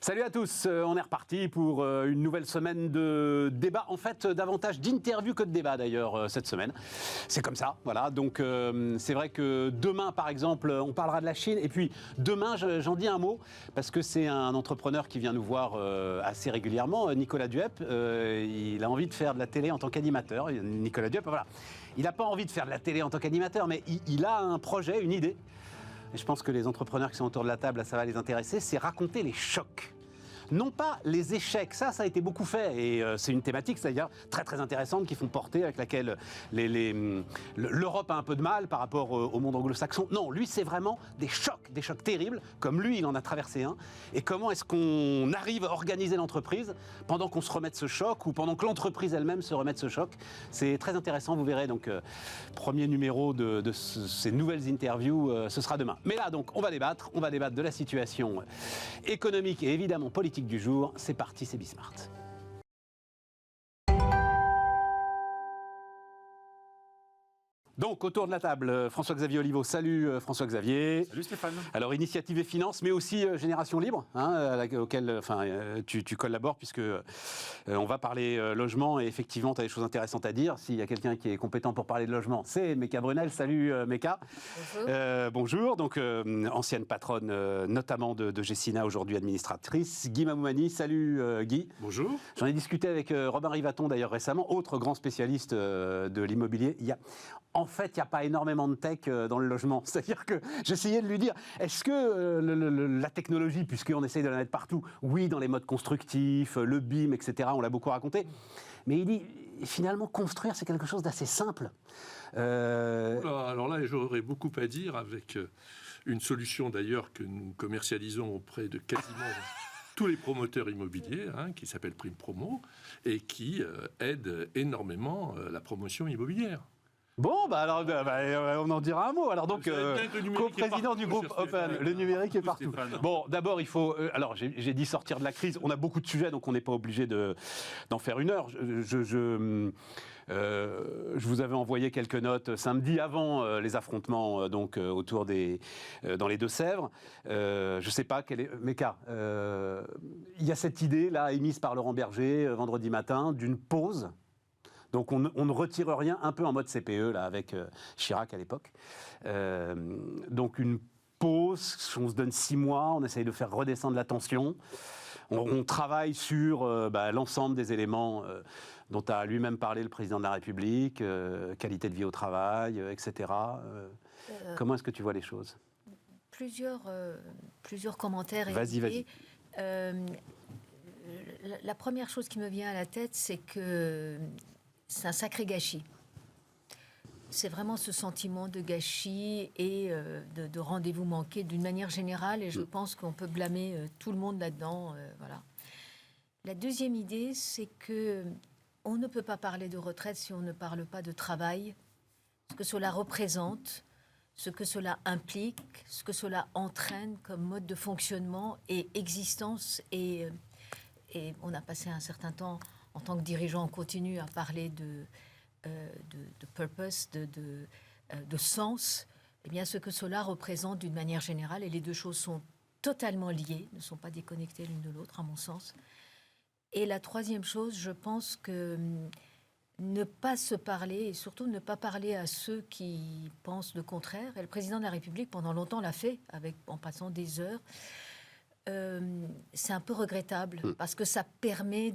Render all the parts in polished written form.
Salut à tous, on est reparti pour une nouvelle semaine de débat, en fait davantage d'interviews que de débats d'ailleurs cette semaine. C'est comme ça, voilà, donc c'est vrai que demain par exemple on parlera de la Chine et puis demain j'en dis un mot parce que c'est un entrepreneur qui vient nous voir assez régulièrement, Nicolas Duep, il a envie de faire de la télé en tant qu'animateur, Nicolas Duep, voilà, il n'a pas envie de faire de la télé en tant qu'animateur mais il a un projet, une idée. Et je pense que les entrepreneurs qui sont autour de la table, ça va les intéresser, c'est raconter les chocs. Non pas les échecs, ça a été beaucoup fait et c'est une thématique, c'est-à-dire très très intéressante qui font porter, avec laquelle l'Europe a un peu de mal par rapport au monde anglo-saxon. Non, lui c'est vraiment des chocs terribles, comme lui il en a traversé un. Et comment est-ce qu'on arrive à organiser l'entreprise pendant qu'on se remet de ce choc ou pendant que l'entreprise elle-même se remet de ce choc. C'est très intéressant, vous verrez. Donc premier numéro de ces nouvelles interviews, ce sera demain. Mais là donc on va débattre de la situation économique et évidemment politique du jour. C'est parti, c'est Bismart. Donc, autour de la table, François-Xavier Oliveau. Salut François-Xavier. Salut Stéphane. Alors, Initiative et Finances, mais aussi Génération Libre, hein, auquel tu collabores, puisque on va parler logement, et effectivement, tu as des choses intéressantes à dire. S'il y a quelqu'un qui est compétent pour parler de logement, c'est Meka Brunel. Salut Meka. Bonjour. Bonjour, donc ancienne patronne notamment de Gessina, aujourd'hui administratrice. Guy Mamoumani. Salut Guy. Bonjour. J'en ai discuté avec Robin Rivaton d'ailleurs récemment, autre grand spécialiste de l'immobilier. En fait, il n'y a pas énormément de tech dans le logement. C'est-à-dire que j'essayais de lui dire, est-ce que la technologie, puisqu'on essaye de la mettre partout, oui, dans les modes constructifs, le BIM, etc., on l'a beaucoup raconté, mais il dit, finalement, construire, c'est quelque chose d'assez simple. Alors là, j'aurais beaucoup à dire avec une solution d'ailleurs que nous commercialisons auprès de quasiment tous les promoteurs immobiliers, qui s'appelle Prime Promo, et qui aide énormément la promotion immobilière. Bon, alors, on en dira un mot. Alors donc, co-président du groupe Open, le numérique est partout. Stéphane. Bon, d'abord, il faut... alors, j'ai dit sortir de la crise. On a beaucoup de sujets, donc on n'est pas obligé d'en faire une heure. Je vous avais envoyé quelques notes samedi avant les affrontements autour dans les Deux-Sèvres. Je ne sais pas quelle est... Meka, il y a cette idée-là émise par Laurent Berger vendredi matin d'une pause. Donc on ne retire rien, un peu en mode CPE, là, avec Chirac à l'époque. Donc une pause, on se donne 6 mois, on essaye de faire redescendre la tension. On travaille sur l'ensemble des éléments dont a lui-même parlé le président de la République, qualité de vie au travail, etc. Comment est-ce que tu vois les choses ? Plusieurs commentaires. Vas-y. La première chose qui me vient à la tête, c'est que c'est un sacré gâchis. C'est vraiment ce sentiment de gâchis et de rendez-vous manqué d'une manière générale, et je pense qu'on peut blâmer tout le monde là-dedans. Voilà. La deuxième idée, c'est que on ne peut pas parler de retraite si on ne parle pas de travail, ce que cela représente, ce que cela implique, ce que cela entraîne comme mode de fonctionnement et existence. Et on a passé un certain temps, en tant que dirigeant, on continue à parler de purpose, de sens. Eh bien, ce que cela représente d'une manière générale, et les deux choses sont totalement liées, ne sont pas déconnectées l'une de l'autre, à mon sens. Et la troisième chose, je pense que ne pas se parler, et surtout ne pas parler à ceux qui pensent le contraire, et le président de la République, pendant longtemps, l'a fait, en passant des heures. C'est un peu regrettable parce que ça permet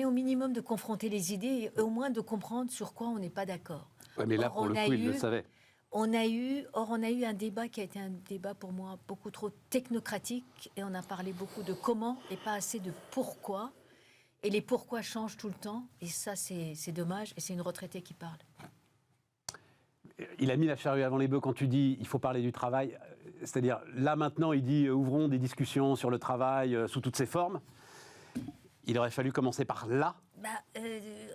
au minimum de confronter les idées et au moins de comprendre sur quoi on n'est pas d'accord. Ouais, mais là, pour le coup, il le savait. On a eu un débat qui a été un débat pour moi beaucoup trop technocratique, et on a parlé beaucoup de comment et pas assez de pourquoi. Et les pourquoi changent tout le temps, et ça c'est dommage, et c'est une retraitée qui parle. Il a mis la charrue avant les bœufs quand tu dis il faut parler du travail. C'est-à-dire, là maintenant, il dit ouvrons des discussions sur le travail sous toutes ses formes. Il aurait fallu commencer par là.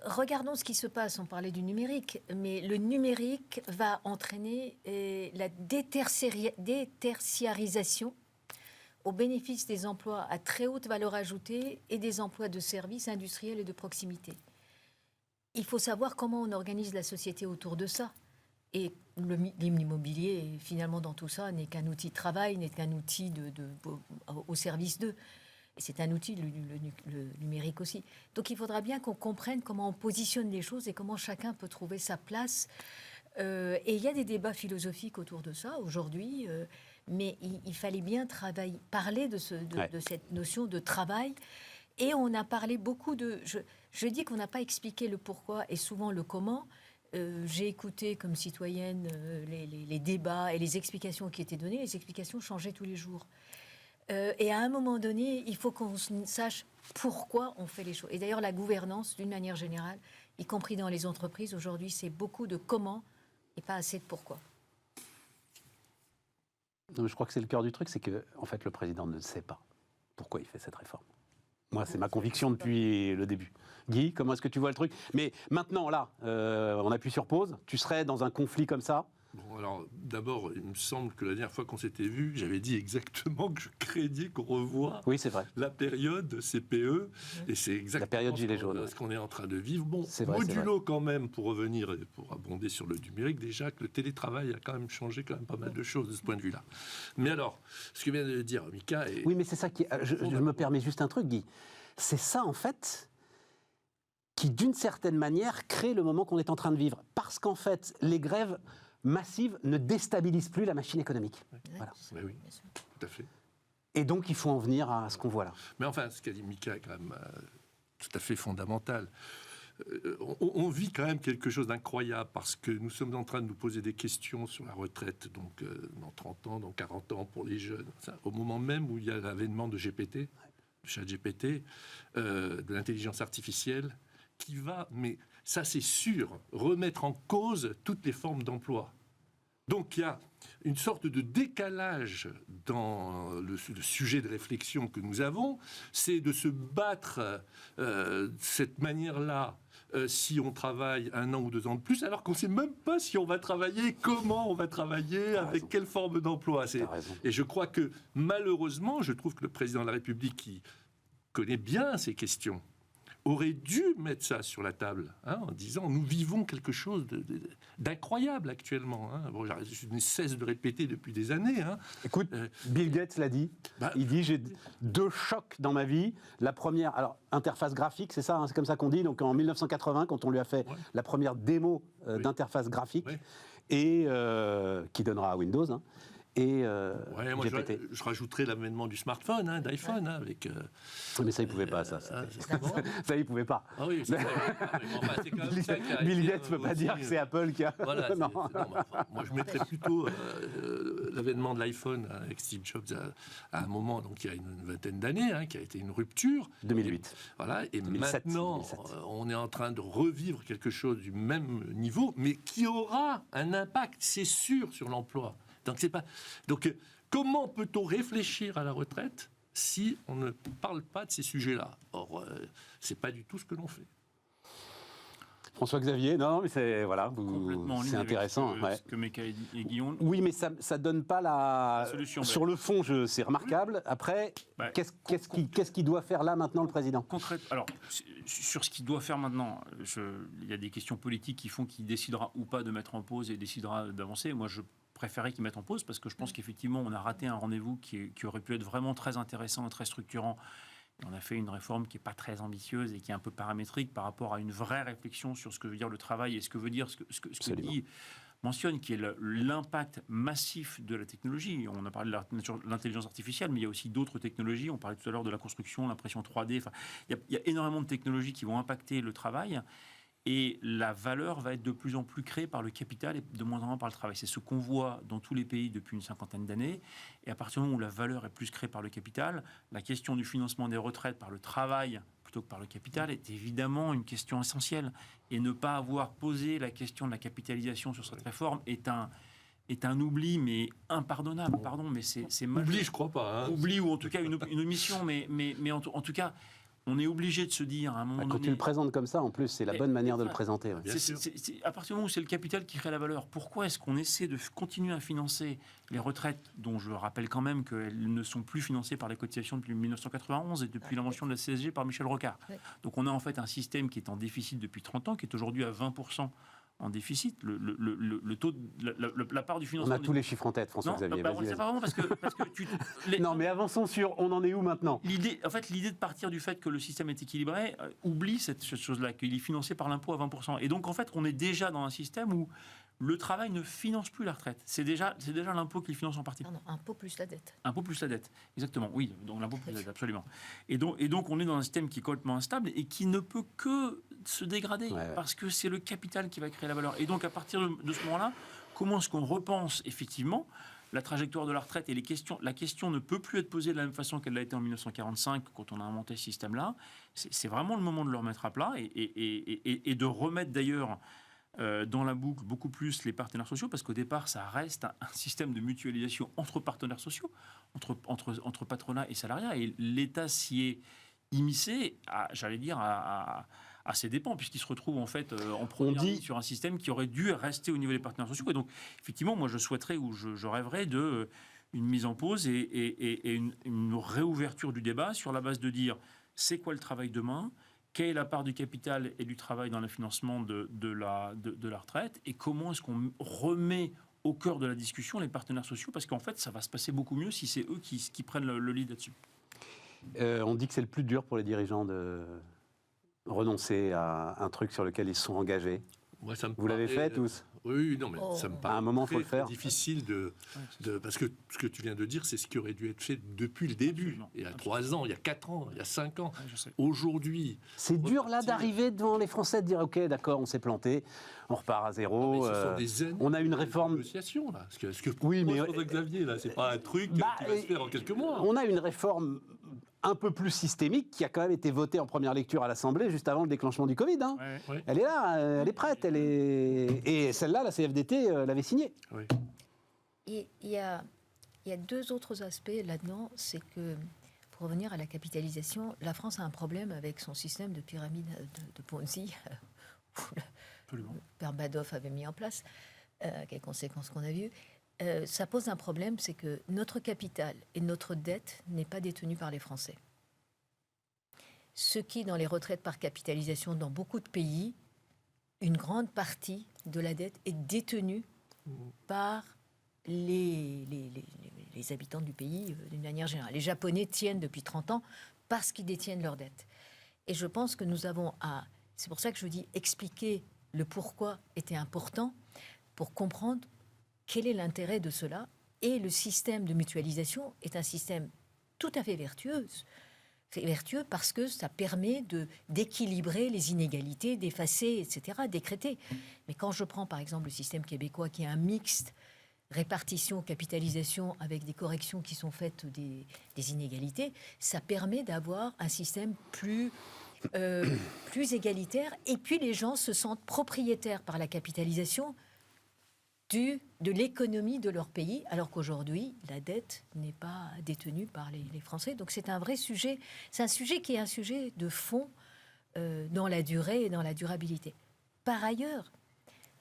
Regardons ce qui se passe. On parlait du numérique, mais le numérique va entraîner la détertiarisation au bénéfice des emplois à très haute valeur ajoutée et des emplois de services industriels et de proximité. Il faut savoir comment on organise la société autour de ça. Et l'immobilier, finalement, dans tout ça, n'est qu'un outil de travail, n'est qu'un outil au service d'eux. Et c'est un outil, le numérique aussi. Donc il faudra bien qu'on comprenne comment on positionne les choses et comment chacun peut trouver sa place. Et il y a des débats philosophiques autour de ça aujourd'hui, mais il fallait bien parler de cette notion de travail. Et on a parlé beaucoup de... Je dis qu'on n'a pas expliqué le pourquoi et souvent le comment. J'ai écouté comme citoyenne les débats et les explications qui étaient données. Les explications changeaient tous les jours. Et à un moment donné, il faut qu'on sache pourquoi on fait les choses. Et d'ailleurs, la gouvernance, d'une manière générale, y compris dans les entreprises, aujourd'hui, c'est beaucoup de comment et pas assez de pourquoi. Non, je crois que c'est le cœur du truc, c'est que en fait, le président ne sait pas pourquoi il fait cette réforme. Moi, c'est ma conviction depuis le début. Guy, comment est-ce que tu vois le truc? Mais maintenant, là, on appuie sur pause. Tu serais dans un conflit comme ça? Bon, alors, d'abord, il me semble que la dernière fois qu'on s'était vu, j'avais dit exactement que je craignais qu'on revoie la période CPE. Et c'est exactement la période gilet jaune, ce qu'on est en train de vivre. Bon, vrai, modulo quand même, pour revenir et pour abonder sur le numérique, déjà que le télétravail a quand même changé quand même pas mal de choses de ce point de vue-là. Mais alors, ce que vient de dire Mika... Oui, mais c'est ça qui... Je me permets juste un truc, Guy. C'est ça, en fait, qui, d'une certaine manière, crée le moment qu'on est en train de vivre. Parce qu'en fait, les grèves massive ne déstabilise plus la machine économique. Voilà. Oui, tout à fait. Et donc, il faut en venir à ce qu'on voit là. Mais enfin, ce qu'a dit Mika est quand même tout à fait fondamental. On vit quand même quelque chose d'incroyable parce que nous sommes en train de nous poser des questions sur la retraite, donc dans 30 ans, dans 40 ans pour les jeunes. Ça, au moment même où il y a l'avènement de GPT, de ChatGPT, de l'intelligence artificielle, qui va, mais ça c'est sûr, remettre en cause toutes les formes d'emploi. Donc il y a une sorte de décalage dans le sujet de réflexion que nous avons, c'est de se battre de cette manière-là si on travaille 1 an ou 2 ans de plus, alors qu'on ne sait même pas si on va travailler, comment on va travailler, avec quelle forme d'emploi. Et je crois que malheureusement, je trouve que le président de la République, qui connaît bien ces questions, aurait dû mettre ça sur la table, en disant nous vivons quelque chose d'incroyable actuellement. Bon, je ne cesse de répéter depuis des années. Écoute, Bill Gates l'a dit. Il dit j'ai 2 chocs dans ma vie. La première, alors interface graphique, c'est ça, c'est comme ça qu'on dit. Donc en 1980, quand on lui a fait la première démo d'interface graphique, et qui donnera à Windows. Et moi, je rajouterais l'avènement du smartphone, d'iPhone, avec... mais ça, il ne pouvait pas, ça. Ça, il ne pouvait pas. Ah oui, c'est quand même ça qui a Bill Gates ne peut pas dire que c'est Apple qui a... Voilà, moi, je mettrais plutôt l'avènement de l'iPhone avec Steve Jobs à un moment, donc il y a une vingtaine d'années, qui a été une rupture. 2008. Voilà, et 2007, maintenant, 2007. On est en train de revivre quelque chose du même niveau, mais qui aura un impact, c'est sûr, sur l'emploi. Donc, comment peut-on réfléchir à la retraite si on ne parle pas de ces sujets-là? Or, c'est pas du tout ce que l'on fait. François-Xavier, non, mais c'est c'est intéressant. Ce que Mika et Guillaume. Oui, mais ça donne pas la solution. Sur le fond, c'est remarquable. Après, qu'est-ce qu'il doit faire là maintenant le président? Alors, sur ce qu'il doit faire maintenant, il y a des questions politiques qui font qu'il décidera ou pas de mettre en pause et décidera d'avancer. Moi, je préférais qu'il mette en pause parce que je pense qu'effectivement, on a raté un rendez-vous qui aurait pu être vraiment très intéressant, très structurant. On a fait une réforme qui n'est pas très ambitieuse et qui est un peu paramétrique par rapport à une vraie réflexion sur ce que veut dire le travail et ce que veut dire ce que Guy mentionne, qui est l'impact massif de la technologie. On a parlé de l'intelligence artificielle, mais il y a aussi d'autres technologies. On parlait tout à l'heure de la construction, l'impression 3D. Enfin, il y a énormément de technologies qui vont impacter le travail. Et la valeur va être de plus en plus créée par le capital et de moins en moins par le travail. C'est ce qu'on voit dans tous les pays depuis une 50aine d'années. Et à partir du moment où la valeur est plus créée par le capital, la question du financement des retraites par le travail plutôt que par le capital est évidemment une question essentielle. Et ne pas avoir posé la question de la capitalisation sur cette réforme est un oubli, mais impardonnable. Pardon, mais c'est mal. Oubli, je crois pas. Oubli, ou en tout cas une omission, mais en tout cas... On est obligé de se dire à un moment donné... Quand tu le présentes comme ça, en plus, c'est la bonne manière de le présenter. Ouais. À partir du moment où c'est le capital qui crée la valeur, pourquoi est-ce qu'on essaie de continuer à financer les retraites, dont je rappelle quand même qu'elles ne sont plus financées par les cotisations depuis 1991 et depuis l'invention de la CSG par Michel Rocard. Donc on a en fait un système qui est en déficit depuis 30 ans, qui est aujourd'hui à 20% en déficit. Le taux, la part du financement... On a tous les chiffres en tête, François-Xavier. On ne sait pas vraiment parce que Non, mais avançons sur on en est où maintenant. L'idée de partir du fait que le système est équilibré oublie cette chose-là, qu'il est financé par l'impôt à 20%. Et donc, en fait, on est déjà dans un système où le travail ne finance plus la retraite. C'est déjà l'impôt qui le finance en partie. Pardon, impôt plus la dette. Impôt plus la dette, exactement. Oui, donc l'impôt plus la dette, absolument. Et donc, on est dans un système qui est complètement instable et qui ne peut que se dégrader parce que c'est le capital qui va créer la valeur. Et donc, à partir de ce moment-là, comment est-ce qu'on repense effectivement la trajectoire de la retraite et la question ne peut plus être posée de la même façon qu'elle l'a été en 1945 quand on a inventé ce système-là. C'est vraiment le moment de le remettre à plat et de remettre d'ailleurs dans la boucle beaucoup plus les partenaires sociaux, parce qu'au départ, ça reste un système de mutualisation entre partenaires sociaux, entre patronat et salariat, et l'État s'y est immiscé, à ses dépens, puisqu'il se retrouve en fait en première ligne sur un système qui aurait dû rester au niveau des partenaires sociaux. Et donc, effectivement, moi, je souhaiterais ou je rêverais de une mise en pause et une réouverture du débat sur la base de dire c'est quoi le travail demain, quelle est la part du capital et du travail dans le financement de la retraite, et comment est-ce qu'on remet au cœur de la discussion les partenaires sociaux, parce qu'en fait, ça va se passer beaucoup mieux si c'est eux qui prennent le lead là-dessus. On dit que c'est le plus dur pour les dirigeants de renoncer à un truc sur lequel ils se sont engagés. Moi, Vous l'avez fait tous? Oui, non, mais ça me paraît à un moment, faut le faire. difficile parce que ce que tu viens de dire, c'est ce qui aurait dû être fait depuis le début. Absolument. Il y a 3 ans, il y a 4 ans, il y a 5 ans. Ouais, je sais. Aujourd'hui... C'est dur là d'arriver devant les Français, de dire ok, d'accord, on s'est planté, on repart à zéro. ce sont des années on a une réforme. de négociation, là. Ce que Oui, mais Xavier, là, c'est pas un truc qui va se faire en quelques mois. On a une réforme un peu plus systémique qui a quand même été votée en première lecture à l'Assemblée juste avant le déclenchement du Covid. Hein. Ouais. Elle est là, elle est prête, et celle-là, la CFDT l'avait signée. Oui. Il y a 2 autres aspects là-dedans. C'est que, pour revenir à la capitalisation, la France a un problème avec son système de pyramide de Ponzi, que le père Madoff avait mis en place, quelles conséquences qu'on a vues. Ça pose un problème, c'est que notre capital et notre dette n'est pas détenu par les Français. Ce qui, dans les retraites par capitalisation, dans beaucoup de pays, une grande partie de la dette est détenue par les habitants du pays d'une manière générale. Les Japonais tiennent depuis 30 ans parce qu'ils détiennent leur dette. Et je pense que nous avons à... C'est pour ça que je dis expliquer le pourquoi était important pour comprendre quel est l'intérêt de cela. Et le système de mutualisation est un système tout à fait vertueux. C'est vertueux parce que ça permet d'équilibrer les inégalités, d'effacer, etc., d'écréter. Mais quand je prends par exemple le système québécois qui est un mixte, répartition, capitalisation, avec des corrections qui sont faites des inégalités, ça permet d'avoir un système plus égalitaire. Et puis les gens se sentent propriétaires par la capitalisation de l'économie de leur pays, alors qu'aujourd'hui, la dette n'est pas détenue par les Français. Donc c'est un vrai sujet. C'est un sujet qui est un sujet de fond dans la durée et dans la durabilité. Par ailleurs,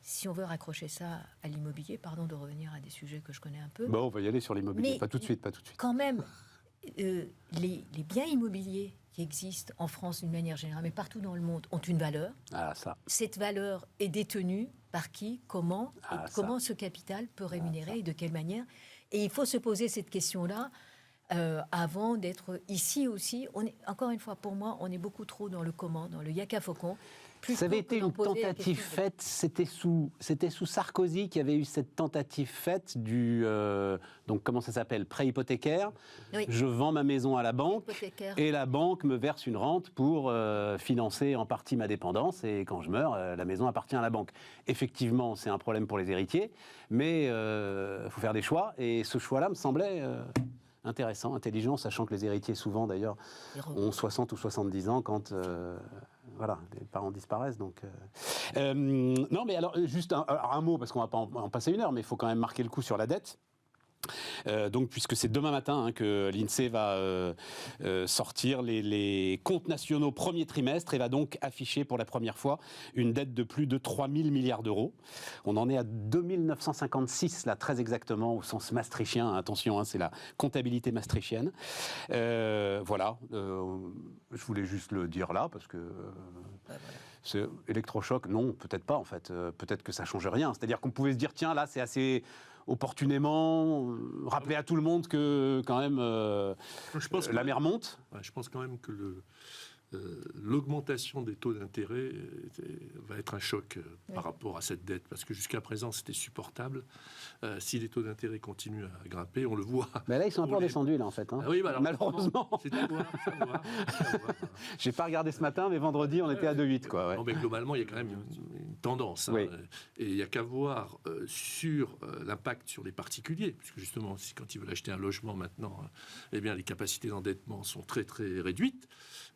si on veut raccrocher ça à l'immobilier, pardon de revenir à des sujets que je connais un peu. Bon, on va y aller sur l'immobilier, Mais pas tout de suite. Quand même, les biens immobiliers qui existent en France d'une manière générale, mais partout dans le monde, ont une valeur. Ah, ça. Cette valeur est détenue par qui, comment, et comment ce capital peut rémunérer et de quelle manière. Et il faut se poser cette question-là avant d'être ici aussi. Encore une fois, pour moi, on est beaucoup trop dans le comment, dans le yaka faucon. Ça avait été une tentative faite, c'était sous Sarkozy qu'il y avait eu cette tentative faite donc comment ça s'appelle, prêt hypothécaire. Oui. Je vends ma maison à la banque et la banque me verse une rente pour financer en partie ma dépendance, et quand je meurs, la maison appartient à la banque. Effectivement, c'est un problème pour les héritiers, mais il faut faire des choix, et ce choix-là me semblait intéressant, intelligent, sachant que les héritiers souvent d'ailleurs ont 60 ou 70 ans quand... Voilà, les parents disparaissent, donc... non, mais alors, juste un mot, parce qu'on ne va pas en passer une heure, mais il faut quand même marquer le coup sur la dette. Donc, puisque c'est demain matin que l'INSEE va sortir les comptes nationaux premier trimestre et va donc afficher pour la première fois une dette de plus de 3 000 milliards d'euros. On en est à 2 956, là, très exactement, au sens maastrichtien. Attention, c'est la comptabilité maastrichtienne. Voilà, je voulais juste le dire là, parce que... C'est électrochoc, non, peut-être pas en fait. Peut-être que ça change rien. C'est-à-dire qu'on pouvait se dire, tiens, là, c'est assez opportunément rappeler à tout le monde que quand même la mer monte. Ouais, je pense quand même que l'augmentation des taux d'intérêt va être un choc par rapport à cette dette, parce que jusqu'à présent c'était supportable. Si les taux d'intérêt continuent à grimper, on le voit. Mais là ils sont un peu redescendus là en fait. Hein. Ah oui, bah alors, malheureusement. C'est à voir. J'ai pas regardé ce matin, mais vendredi on était à 2,8 quoi. Ouais. Non, mais globalement il y a quand même une tendance. Oui. Et il n'y a qu'à voir sur l'impact sur les particuliers, puisque justement quand ils veulent acheter un logement maintenant, eh bien les capacités d'endettement sont très très réduites.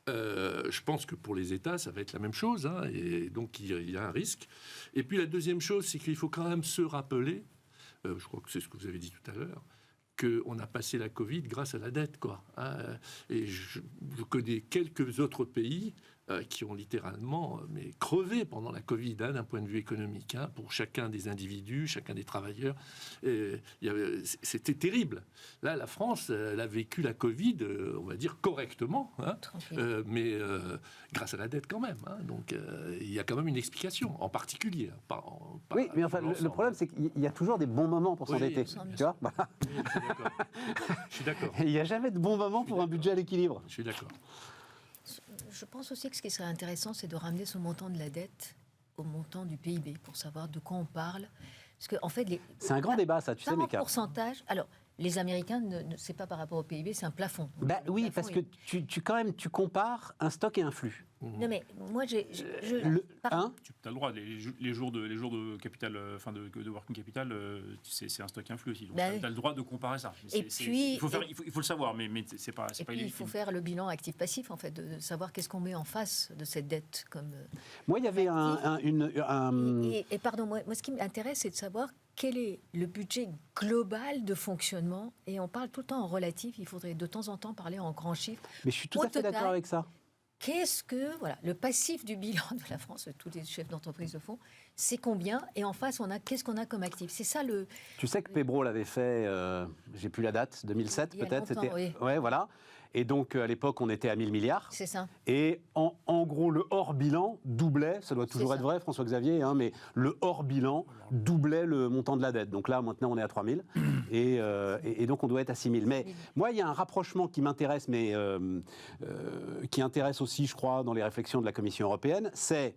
Je pense que pour les États, ça va être la même chose, hein, et donc il y a un risque. Et puis la deuxième chose, c'est qu'il faut quand même se rappeler, je crois que c'est ce que vous avez dit tout à l'heure, qu'on a passé la Covid grâce à la dette, quoi. Hein, et je connais quelques autres pays qui ont littéralement crevé pendant la Covid, hein, d'un point de vue économique, hein, pour chacun des individus, chacun des travailleurs. C'était terrible. Là, la France, elle a vécu la Covid, on va dire, correctement, hein, mais grâce à la dette quand même. Hein, donc, il y a quand même une explication, en particulier. Oui, mais enfin, le problème, c'est qu'il y a toujours des bons moments pour s'endetter. Tu vois, voilà. Je suis d'accord. Il n'y a jamais de bons moments pour un budget à l'équilibre. Je suis d'accord. Je pense aussi que ce qui serait intéressant, c'est de ramener ce montant de la dette au montant du PIB, pour savoir de quoi on parle. Parce que, en fait, c'est un grand débat, ça, tu sais, Meka. Pourcentage. Alors, les Américains, c'est pas par rapport au PIB, c'est un plafond. Bah, oui, parce que tu compares un stock et un flux. Non, mais moi, tu as le droit, les jours de capital, enfin de working capital, c'est un stock influx aussi. Donc tu as le droit de comparer ça. Et puis, il faut le savoir, mais c'est pas illégitime. Il faut faire le bilan actif-passif, en fait, de savoir qu'est-ce qu'on met en face de cette dette. Moi, il y avait Et pardon, moi, ce qui m'intéresse, c'est de savoir quel est le budget global de fonctionnement. Et on parle tout le temps en relatif, il faudrait de temps en temps parler en grands chiffres. Mais je suis tout à fait d'accord avec ça. Qu'est-ce que, le passif du bilan de la France, tous les chefs d'entreprise le font, c'est combien? Et en face, qu'est-ce qu'on a comme actif? C'est ça le... Tu sais que Pébro l'avait fait, j'ai plus la date, 2007 peut-être, c'était... Oui. Ouais, voilà. Et donc, à l'époque, on était à 1000 milliards. C'est ça. Et en gros, le hors-bilan doublait, ça doit toujours être vrai, François-Xavier, hein, mais le hors-bilan doublait le montant de la dette. Donc là, maintenant, on est à 3000. Et donc, on doit être à 6000. Mais moi, il y a un rapprochement qui m'intéresse, mais qui intéresse aussi, je crois, dans les réflexions de la Commission européenne, c'est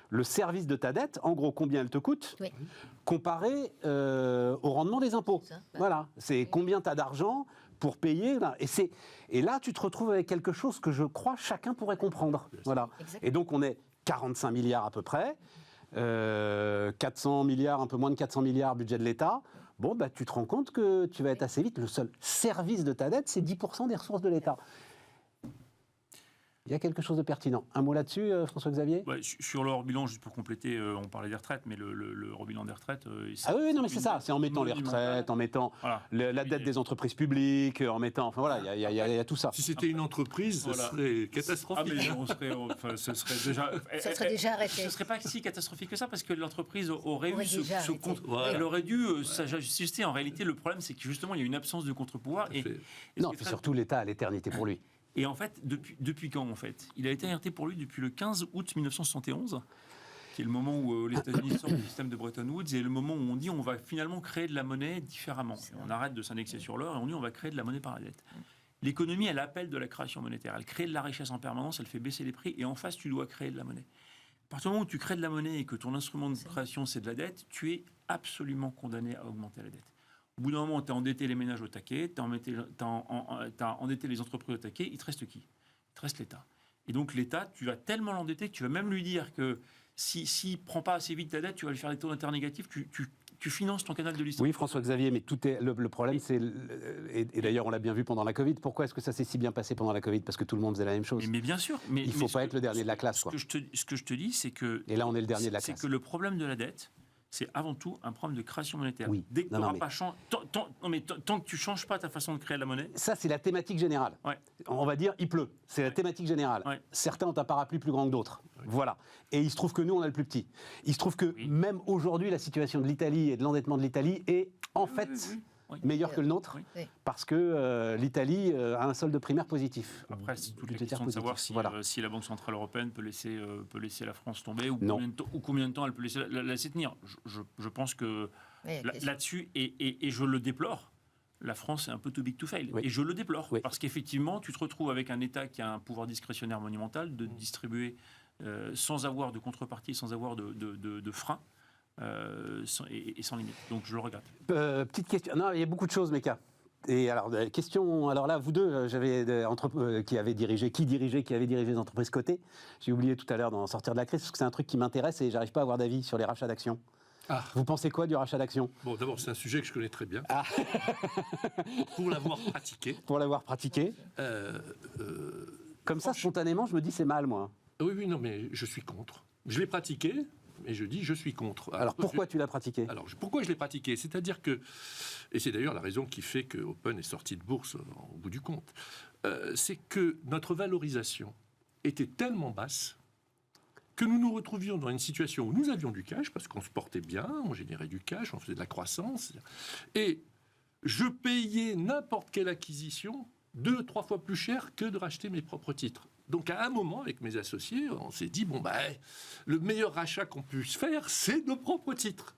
le service de ta dette, en gros, combien elle te coûte, comparé au rendement des impôts. Voilà, c'est combien tu as d'argent pour payer. Et là, tu te retrouves avec quelque chose que je crois chacun pourrait comprendre. Voilà. Et donc, on est 45 milliards à peu près, 400 milliards, un peu moins de 400 milliards budget de l'État. Bon, bah, tu te rends compte que tu vas être assez vite. Le seul service de ta dette, c'est 10% des ressources de l'État. Il y a quelque chose de pertinent. Un mot là-dessus, François-Xavier ? Sur le hors-bilan, juste pour compléter, on parlait des retraites, mais le hors-bilan des retraites... oui, non, mais c'est ça. C'est en mettant les retraites, en mettant la dette des entreprises publiques, en mettant... Enfin, voilà, il y a tout ça. Si c'était une entreprise, ce serait catastrophique. Ce serait déjà... Ça serait déjà arrêté. Ce ne serait pas si catastrophique que ça, parce que l'entreprise aurait eu ce compte... Elle aurait dû s'ajuster. En réalité, le problème, c'est que justement, il y a une absence de contre-pouvoir. Non, c'est surtout l'État à l'éternité pour lui. Et en fait, depuis quand en fait? Il a été arrêté pour lui depuis le 15 août 1971, qui est le moment où les États-Unis sortent du système de Bretton Woods, et le moment où on dit on va finalement créer de la monnaie différemment. On arrête de s'indexer sur l'or et on dit on va créer de la monnaie par la dette. L'économie, elle appelle de la création monétaire. Elle crée de la richesse en permanence, elle fait baisser les prix, et en face, tu dois créer de la monnaie. À partir du moment où tu crées de la monnaie et que ton instrument de création, c'est de la dette, tu es absolument condamné à augmenter la dette. Au bout d'un moment, tu as endetté les ménages au taquet, tu as endetté les entreprises au taquet, il te reste qui? Il te reste l'État. Et donc l'État, tu vas tellement l'endetter que tu vas même lui dire que s'il ne prend pas assez vite ta dette, tu vas lui faire des taux d'intérêt négatifs, tu finances ton canal de l'histoire. Oui, François-Xavier, mais le problème, c'est... Et d'ailleurs, on l'a bien vu pendant la Covid. Pourquoi est-ce que ça s'est si bien passé pendant la Covid? Parce que tout le monde faisait la même chose. Mais bien sûr. Il ne faut pas être le dernier de la classe. Ce que je te dis, c'est que... Et là, on est le dernier de la classe. C'est que le problème de la dette, c'est avant tout un problème de création monétaire. Oui. Dès que Non, tu non, n'auras mais- pas tant que tu ne changes pas ta façon de créer la monnaie, Ça, c'est la thématique générale. Ouais. On va dire, il pleut. C'est la thématique générale. Ouais. Certains ont un parapluie plus grand que d'autres. Voilà. Et il se trouve que nous, on a le plus petit. Il se trouve que Oui. même aujourd'hui, la situation de l'Italie et de l'endettement de l'Italie est en fait oui. meilleure que le nôtre, Oui. Oui. parce que l'Italie a un solde primaire positif. Après, c'est toute la Budgétaire question de savoir positif. si, Voilà. si la Banque Centrale Européenne peut laisser la France tomber ou Non. combien de temps elle peut la laisser tenir. Je pense que Oui, là-dessus, et je le déplore, la France est un peu too big to fail. Oui. Et je le déplore, Oui. parce qu'effectivement, tu te retrouves avec un État qui a un pouvoir discrétionnaire monumental de distribuer sans avoir de contrepartie, sans avoir de frein. Et sans limite. Donc je le regrette. Petite question. Non, il y a beaucoup de choses, Meka. Et alors, question. Alors là, vous deux, qui avait dirigé les entreprises cotées. J'ai oublié tout à l'heure d'en sortir de la crise parce que c'est un truc qui m'intéresse et j'arrive pas à avoir d'avis sur les rachats d'actions. Ah. Vous pensez quoi du rachat d'actions? Bon, d'abord, c'est un sujet que je connais très bien. Ah. Pour l'avoir pratiqué. Pour l'avoir pratiqué. Comme ça, spontanément, je me dis c'est mal, moi. Oui, non, mais je suis contre. Je l'ai pratiqué, mais je dis je suis contre. Alors pourquoi tu l'as pratiqué? Alors, pourquoi je l'ai pratiqué? C'est-à-dire que, et c'est d'ailleurs la raison qui fait que Open est sorti de bourse au bout du compte, c'est que notre valorisation était tellement basse que nous nous retrouvions dans une situation où nous avions du cash, parce qu'on se portait bien, on générait du cash, on faisait de la croissance, et je payais n'importe quelle acquisition 2-3 fois plus cher que de racheter mes propres titres. Donc à un moment, avec mes associés, on s'est dit, le meilleur rachat qu'on puisse faire, c'est nos propres titres.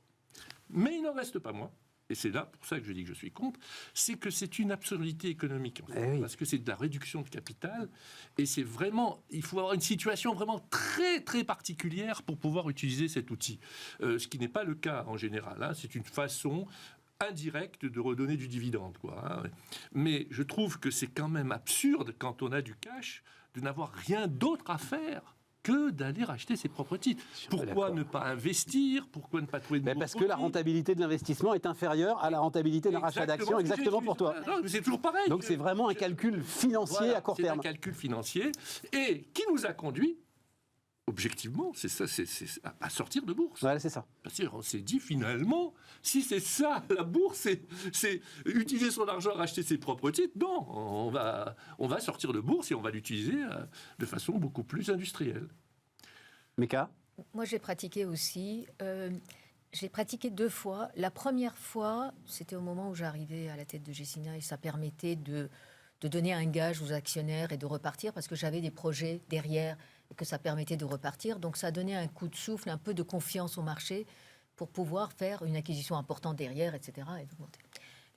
Mais il n'en reste pas moins. Et c'est là, pour ça que je dis que je suis contre, c'est que c'est une absurdité économique, en fait, oui. parce que c'est de la réduction de capital, et c'est vraiment, il faut avoir une situation vraiment très, très particulière pour pouvoir utiliser cet outil. Ce qui n'est pas le cas en général, hein. C'est une façon indirecte de redonner du dividende, quoi, hein. Mais je trouve que c'est quand même absurde, quand on a du cash, de n'avoir rien d'autre à faire que d'aller racheter ses propres titres. Pourquoi ne pas investir? Pourquoi ne pas trouver de nouveaux Parce que la produits? rentabilité de l'investissement est inférieure à la rentabilité d'un rachat d'actions, exactement pour toi. Non, mais c'est toujours pareil. Donc c'est vraiment un calcul financier Voilà, à court c'est terme. un calcul financier et qui nous a conduit, objectivement, c'est ça, c'est à sortir de bourse. Voilà, c'est ça. Parce qu'on s'est dit finalement, si c'est ça la bourse, c'est utiliser son argent à racheter ses propres titres. Non, on va sortir de bourse et on va l'utiliser de façon beaucoup plus industrielle. Meka? Moi, j'ai pratiqué aussi. J'ai pratiqué 2 fois. La première fois, c'était au moment où j'arrivais à la tête de Gecina et ça permettait de donner un gage aux actionnaires et de repartir parce que j'avais des projets derrière et que ça permettait de repartir. Donc, ça donnait un coup de souffle, un peu de confiance au marché pour pouvoir faire une acquisition importante derrière, etc. Et augmenter.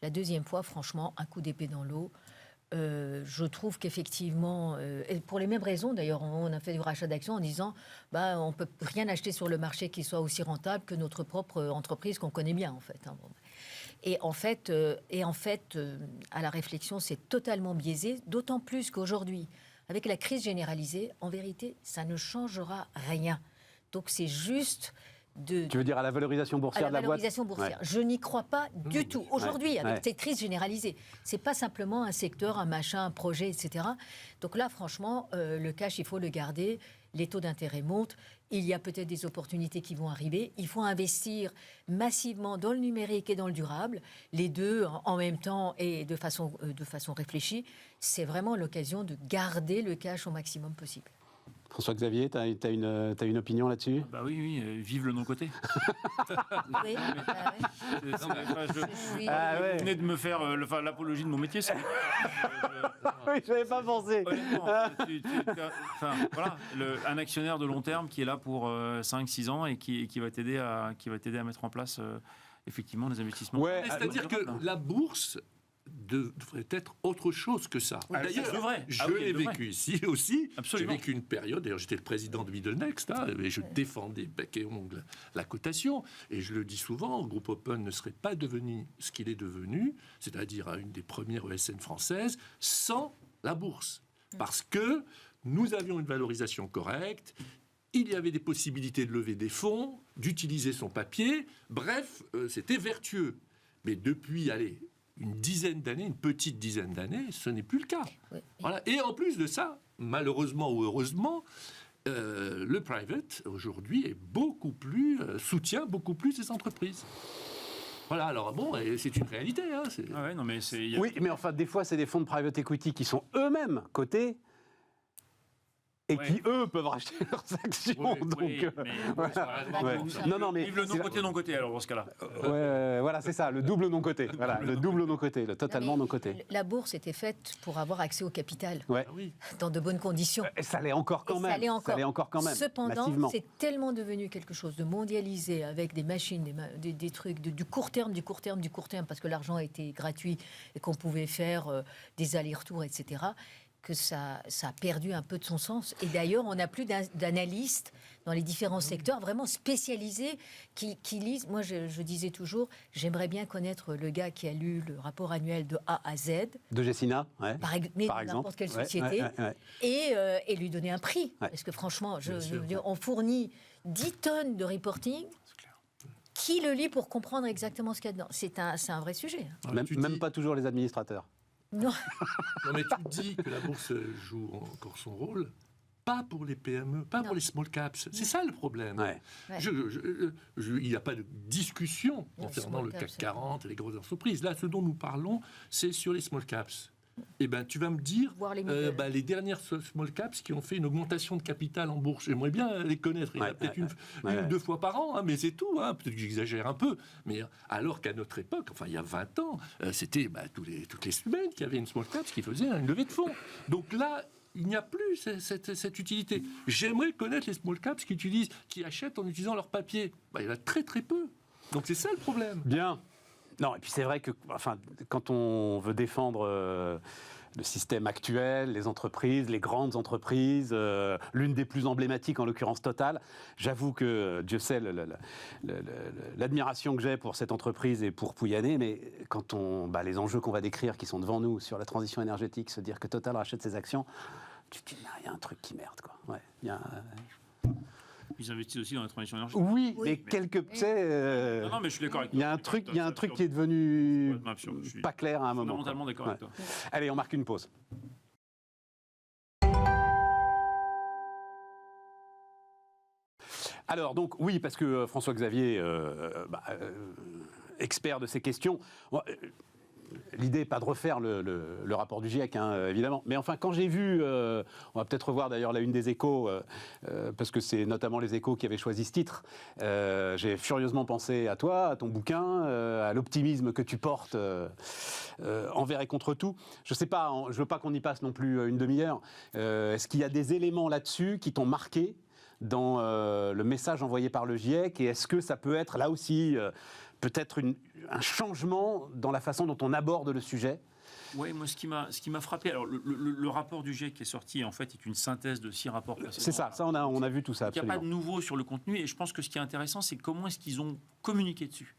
La deuxième fois, franchement, un coup d'épée dans l'eau. Je trouve qu'effectivement, et pour les mêmes raisons d'ailleurs, on a fait du rachat d'actions en disant on ne peut rien acheter sur le marché qui soit aussi rentable que notre propre entreprise qu'on connaît bien en fait. Hein. Bon. Et en fait, à la réflexion, c'est totalement biaisé, d'autant plus qu'aujourd'hui, avec la crise généralisée, en vérité, ça ne changera rien. Donc c'est juste Tu veux dire à la valorisation boursière de la boîte? valorisation boursière. Ouais. Je n'y crois pas du tout. Aujourd'hui, avec Ouais. cette crise généralisée, c'est pas simplement un secteur, un machin, un projet, etc. Donc là, franchement, le cash, il faut le garder. Les taux d'intérêt montent. Il y a peut-être des opportunités qui vont arriver. Il faut investir massivement dans le numérique et dans le durable. Les deux en même temps et de façon réfléchie. C'est vraiment l'occasion de garder le cash au maximum possible. François-Xavier, tu as une opinion là-dessus? Bah oui, vive le non-côté. Oui, Vous venez de me faire l'apologie de mon métier. Oui, je n'avais pas pensé. Honnêtement, voilà, un actionnaire de long terme qui est là pour 5-6 ans et qui va t'aider à mettre en place effectivement des investissements. Ouais, C'est-à-dire que la bourse devrait être autre chose que ça. D'ailleurs, je l'ai vécu ici aussi. Absolument. J'ai vécu une période, d'ailleurs j'étais le président de Middle Next, et je défendais bec et ongle la cotation. Et je le dis souvent, le groupe Open ne serait pas devenu ce qu'il est devenu, c'est-à-dire une des premières ESN françaises, sans la bourse. Parce que nous avions une valorisation correcte, il y avait des possibilités de lever des fonds, d'utiliser son papier, bref, c'était vertueux. Mais depuis, une petite dizaine d'années, ce n'est plus le cas. Oui. Voilà. Et en plus de ça, malheureusement ou heureusement, le private, aujourd'hui, soutient beaucoup plus les entreprises. Voilà, alors bon, c'est une réalité. Hein, Ah ouais, non, mais Oui, mais enfin, des fois, c'est des fonds de private equity qui sont eux-mêmes cotés et qui, eux, peuvent racheter leurs actions. Non, mais vive le non-côté, non-côté, alors, dans ce cas-là. Voilà, c'est ça, le double non-côté. Voilà, le double non-côté, le totalement non-côté. La bourse était faite pour avoir accès au capital Ouais. dans de bonnes conditions. Et ça l'est encore quand même. Ça l'est encore quand même. Cependant, massivement. c'est tellement devenu quelque chose de mondialisé avec des machines, des trucs du court terme, parce que l'argent était gratuit et qu'on pouvait faire des allers-retours, etc., que ça a perdu un peu de son sens. Et d'ailleurs, on n'a plus d'analystes dans les différents secteurs vraiment spécialisés qui lisent. Moi, je disais toujours, j'aimerais bien connaître le gars qui a lu le rapport annuel de A à Z. De Gessina, ouais. Par exemple. N'importe quelle société. Et lui donner un prix. Ouais. Parce que franchement, on fournit 10 tonnes de reporting. Qui le lit pour comprendre exactement ce qu'il y a dedans? C'est un vrai sujet. Même pas toujours les administrateurs. Non. Non, mais tu dis que la bourse joue encore son rôle, pas pour les PME, pas pour les small caps. C'est ça le problème. Ouais. Il n'y a pas de discussion concernant le CAC 40 et les grosses entreprises. Là, ce dont nous parlons, c'est sur les small caps. Eh ben, tu vas me dire les dernières small caps qui ont fait une augmentation de capital en bourse. J'aimerais bien les connaître. Il y en a peut-être une ou deux fois par an, hein, mais c'est tout. Hein. Peut-être que j'exagère un peu. Mais alors qu'à notre époque, enfin il y a 20 ans, c'était toutes les semaines qu'il y avait une small caps qui faisait une levée de fonds. Donc là, il n'y a plus cette utilité. J'aimerais connaître les small caps qui achètent en utilisant leur papier. Il y en a très très peu. Donc c'est ça le problème. Bien. Non, et puis c'est vrai que quand on veut défendre le système actuel, les entreprises, les grandes entreprises, l'une des plus emblématiques, en l'occurrence Total, j'avoue que Dieu sait l'admiration que j'ai pour cette entreprise et pour Pouyanné, mais quand les enjeux qu'on va décrire qui sont devant nous sur la transition énergétique, se dire que Total rachète ses actions, tu te dis, il y a un truc qui merde, quoi. Ouais, Ils investissent aussi dans la transition énergétique. Oui, mais quelques... Tu sais, non, mais je suis d'accord avec toi. Il y a un truc qui est devenu pas clair à un moment. Fondamentalement d'accord avec toi. Allez, on marque une pause. Alors, donc, oui, parce que François-Xavier, expert de ces questions... L'idée n'est pas de refaire le rapport du GIEC, hein, évidemment. Mais enfin, quand j'ai vu, on va peut-être revoir d'ailleurs la une des Échos, parce que c'est notamment les Échos qui avaient choisi ce titre, j'ai furieusement pensé à toi, à ton bouquin, à l'optimisme que tu portes envers et contre tout. Je ne sais pas, je ne veux pas qu'on y passe non plus une demi-heure. Est-ce qu'il y a des éléments là-dessus qui t'ont marqué dans le message envoyé par le GIEC, et est-ce que ça peut être là aussi peut-être un changement dans la façon dont on aborde le sujet? Oui, moi, ce qui m'a frappé, alors le rapport du GIEC qui est sorti, en fait, est une synthèse de 6 rapports précédents. C'est ça, on a vu tout ça, absolument. Il n'y a pas de nouveau sur le contenu, et je pense que ce qui est intéressant, c'est comment est-ce qu'ils ont communiqué dessus.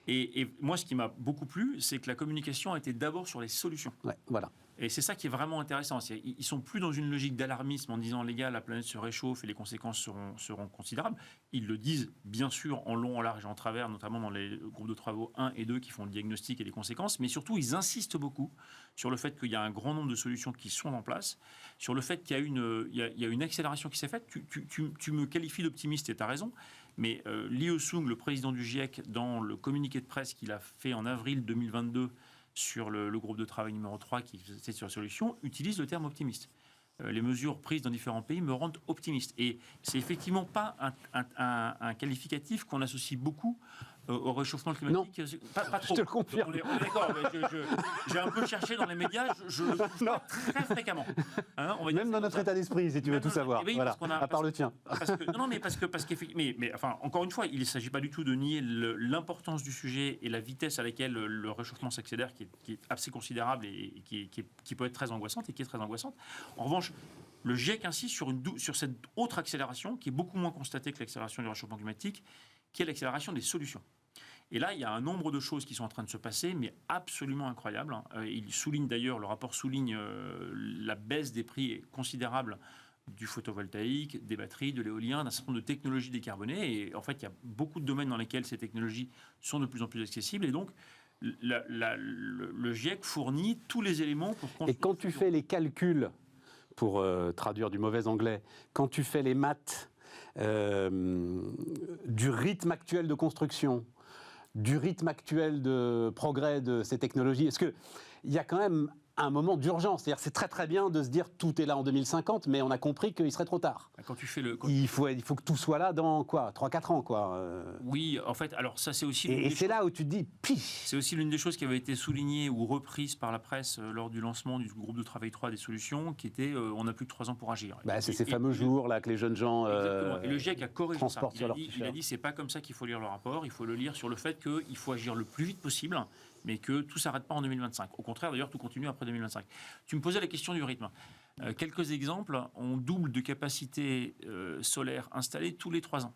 Et moi, ce qui m'a beaucoup plu, c'est que la communication a été d'abord sur les solutions. Ouais, voilà. Et c'est ça qui est vraiment intéressant. Ils ne sont plus dans une logique d'alarmisme en disant, les gars, la planète se réchauffe et les conséquences seront considérables. Ils le disent, bien sûr, en long, en large et en travers, notamment dans les groupes de travaux 1 et 2 qui font le diagnostic et les conséquences. Mais surtout, ils insistent beaucoup sur le fait qu'il y a un grand nombre de solutions qui sont en place, sur le fait qu'il y a une accélération qui s'est faite. Tu me qualifies d'optimiste et tu as raison. Mais Lee Sung, le président du GIEC, dans le communiqué de presse qu'il a fait en avril 2022 sur le groupe de travail numéro 3 qui était sur la solution, utilise le terme optimiste. Les mesures prises dans différents pays me rendent optimiste. Et c'est effectivement pas un qualificatif qu'on associe beaucoup au réchauffement climatique. Non, pas trop. Je te le confirme. On est d'accord, j'ai un peu cherché dans les médias, je le trouve pas très fréquemment. Hein, même dans notre état d'esprit, si tu veux tout savoir. Oui, voilà, à part le tien. Mais encore une fois, il ne s'agit pas du tout de nier l'importance du sujet et la vitesse à laquelle le réchauffement s'accélère, qui est assez considérable et qui peut être très angoissante et qui est très angoissante. En revanche, le GIEC insiste sur cette autre accélération qui est beaucoup moins constatée que l'accélération du réchauffement climatique, qui est l'accélération des solutions. Et là, il y a un nombre de choses qui sont en train de se passer, mais absolument incroyables. Il souligne d'ailleurs, le rapport souligne la baisse des prix considérable du photovoltaïque, des batteries, de l'éolien, d'un certain nombre de technologies décarbonées. Et en fait, il y a beaucoup de domaines dans lesquels ces technologies sont de plus en plus accessibles. Et donc, le GIEC fournit tous les éléments pour construire. Et quand tu fais les calculs pour traduire du mauvais anglais, quand tu fais les maths du rythme actuel de construction, du rythme actuel de progrès de ces technologies, est-ce qu'il y a quand même un moment d'urgence? C'est-à-dire c'est très très bien de se dire tout est là en 2050, mais on a compris qu'il serait trop tard. Quand tu fais il faut que tout soit là dans quoi, 3-4 ans quoi. Oui, en fait, alors ça c'est aussi... Et c'est là où tu te dis, c'est aussi l'une des choses qui avait été soulignée ou reprise par la presse lors du lancement du groupe de travail 3 des solutions, qui était on n'a plus que 3 ans pour agir. C'est ces fameux jours là que les jeunes gens et le GIEC a corrigé ça. Il a dit c'est pas comme ça qu'il faut lire le rapport, il faut le lire sur le fait qu'il faut agir le plus vite possible, mais que tout ne s'arrête pas en 2025. Au contraire, d'ailleurs, tout continue après 2025. Tu me posais la question du rythme. Quelques exemples, on double de capacité solaire installée tous les 3 ans.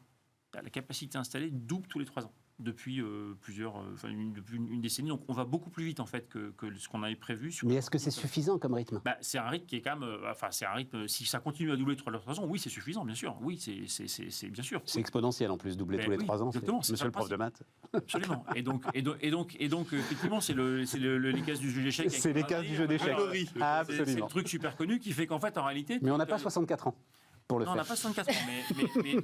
La capacité installée double tous les 3 ans. Depuis depuis une décennie. Donc on va beaucoup plus vite en fait que ce qu'on avait prévu. Mais est-ce que c'est suffisant comme rythme? C'est un rythme qui est quand même... c'est un rythme... Si ça continue à doubler tous les 3 ans, oui, c'est suffisant, bien sûr. Oui, c'est bien sûr. C'est exponentiel en plus, doubler tous les 3 ans. Exactement. Monsieur le prof de maths. Absolument. Et donc effectivement, c'est les cases du jeu d'échecs. C'est les cases du jeu d'échecs. Absolument. C'est le truc super connu qui fait qu'en fait, en réalité... Mais on n'a pas 64 ans. Non, on n'a pas 64 ans,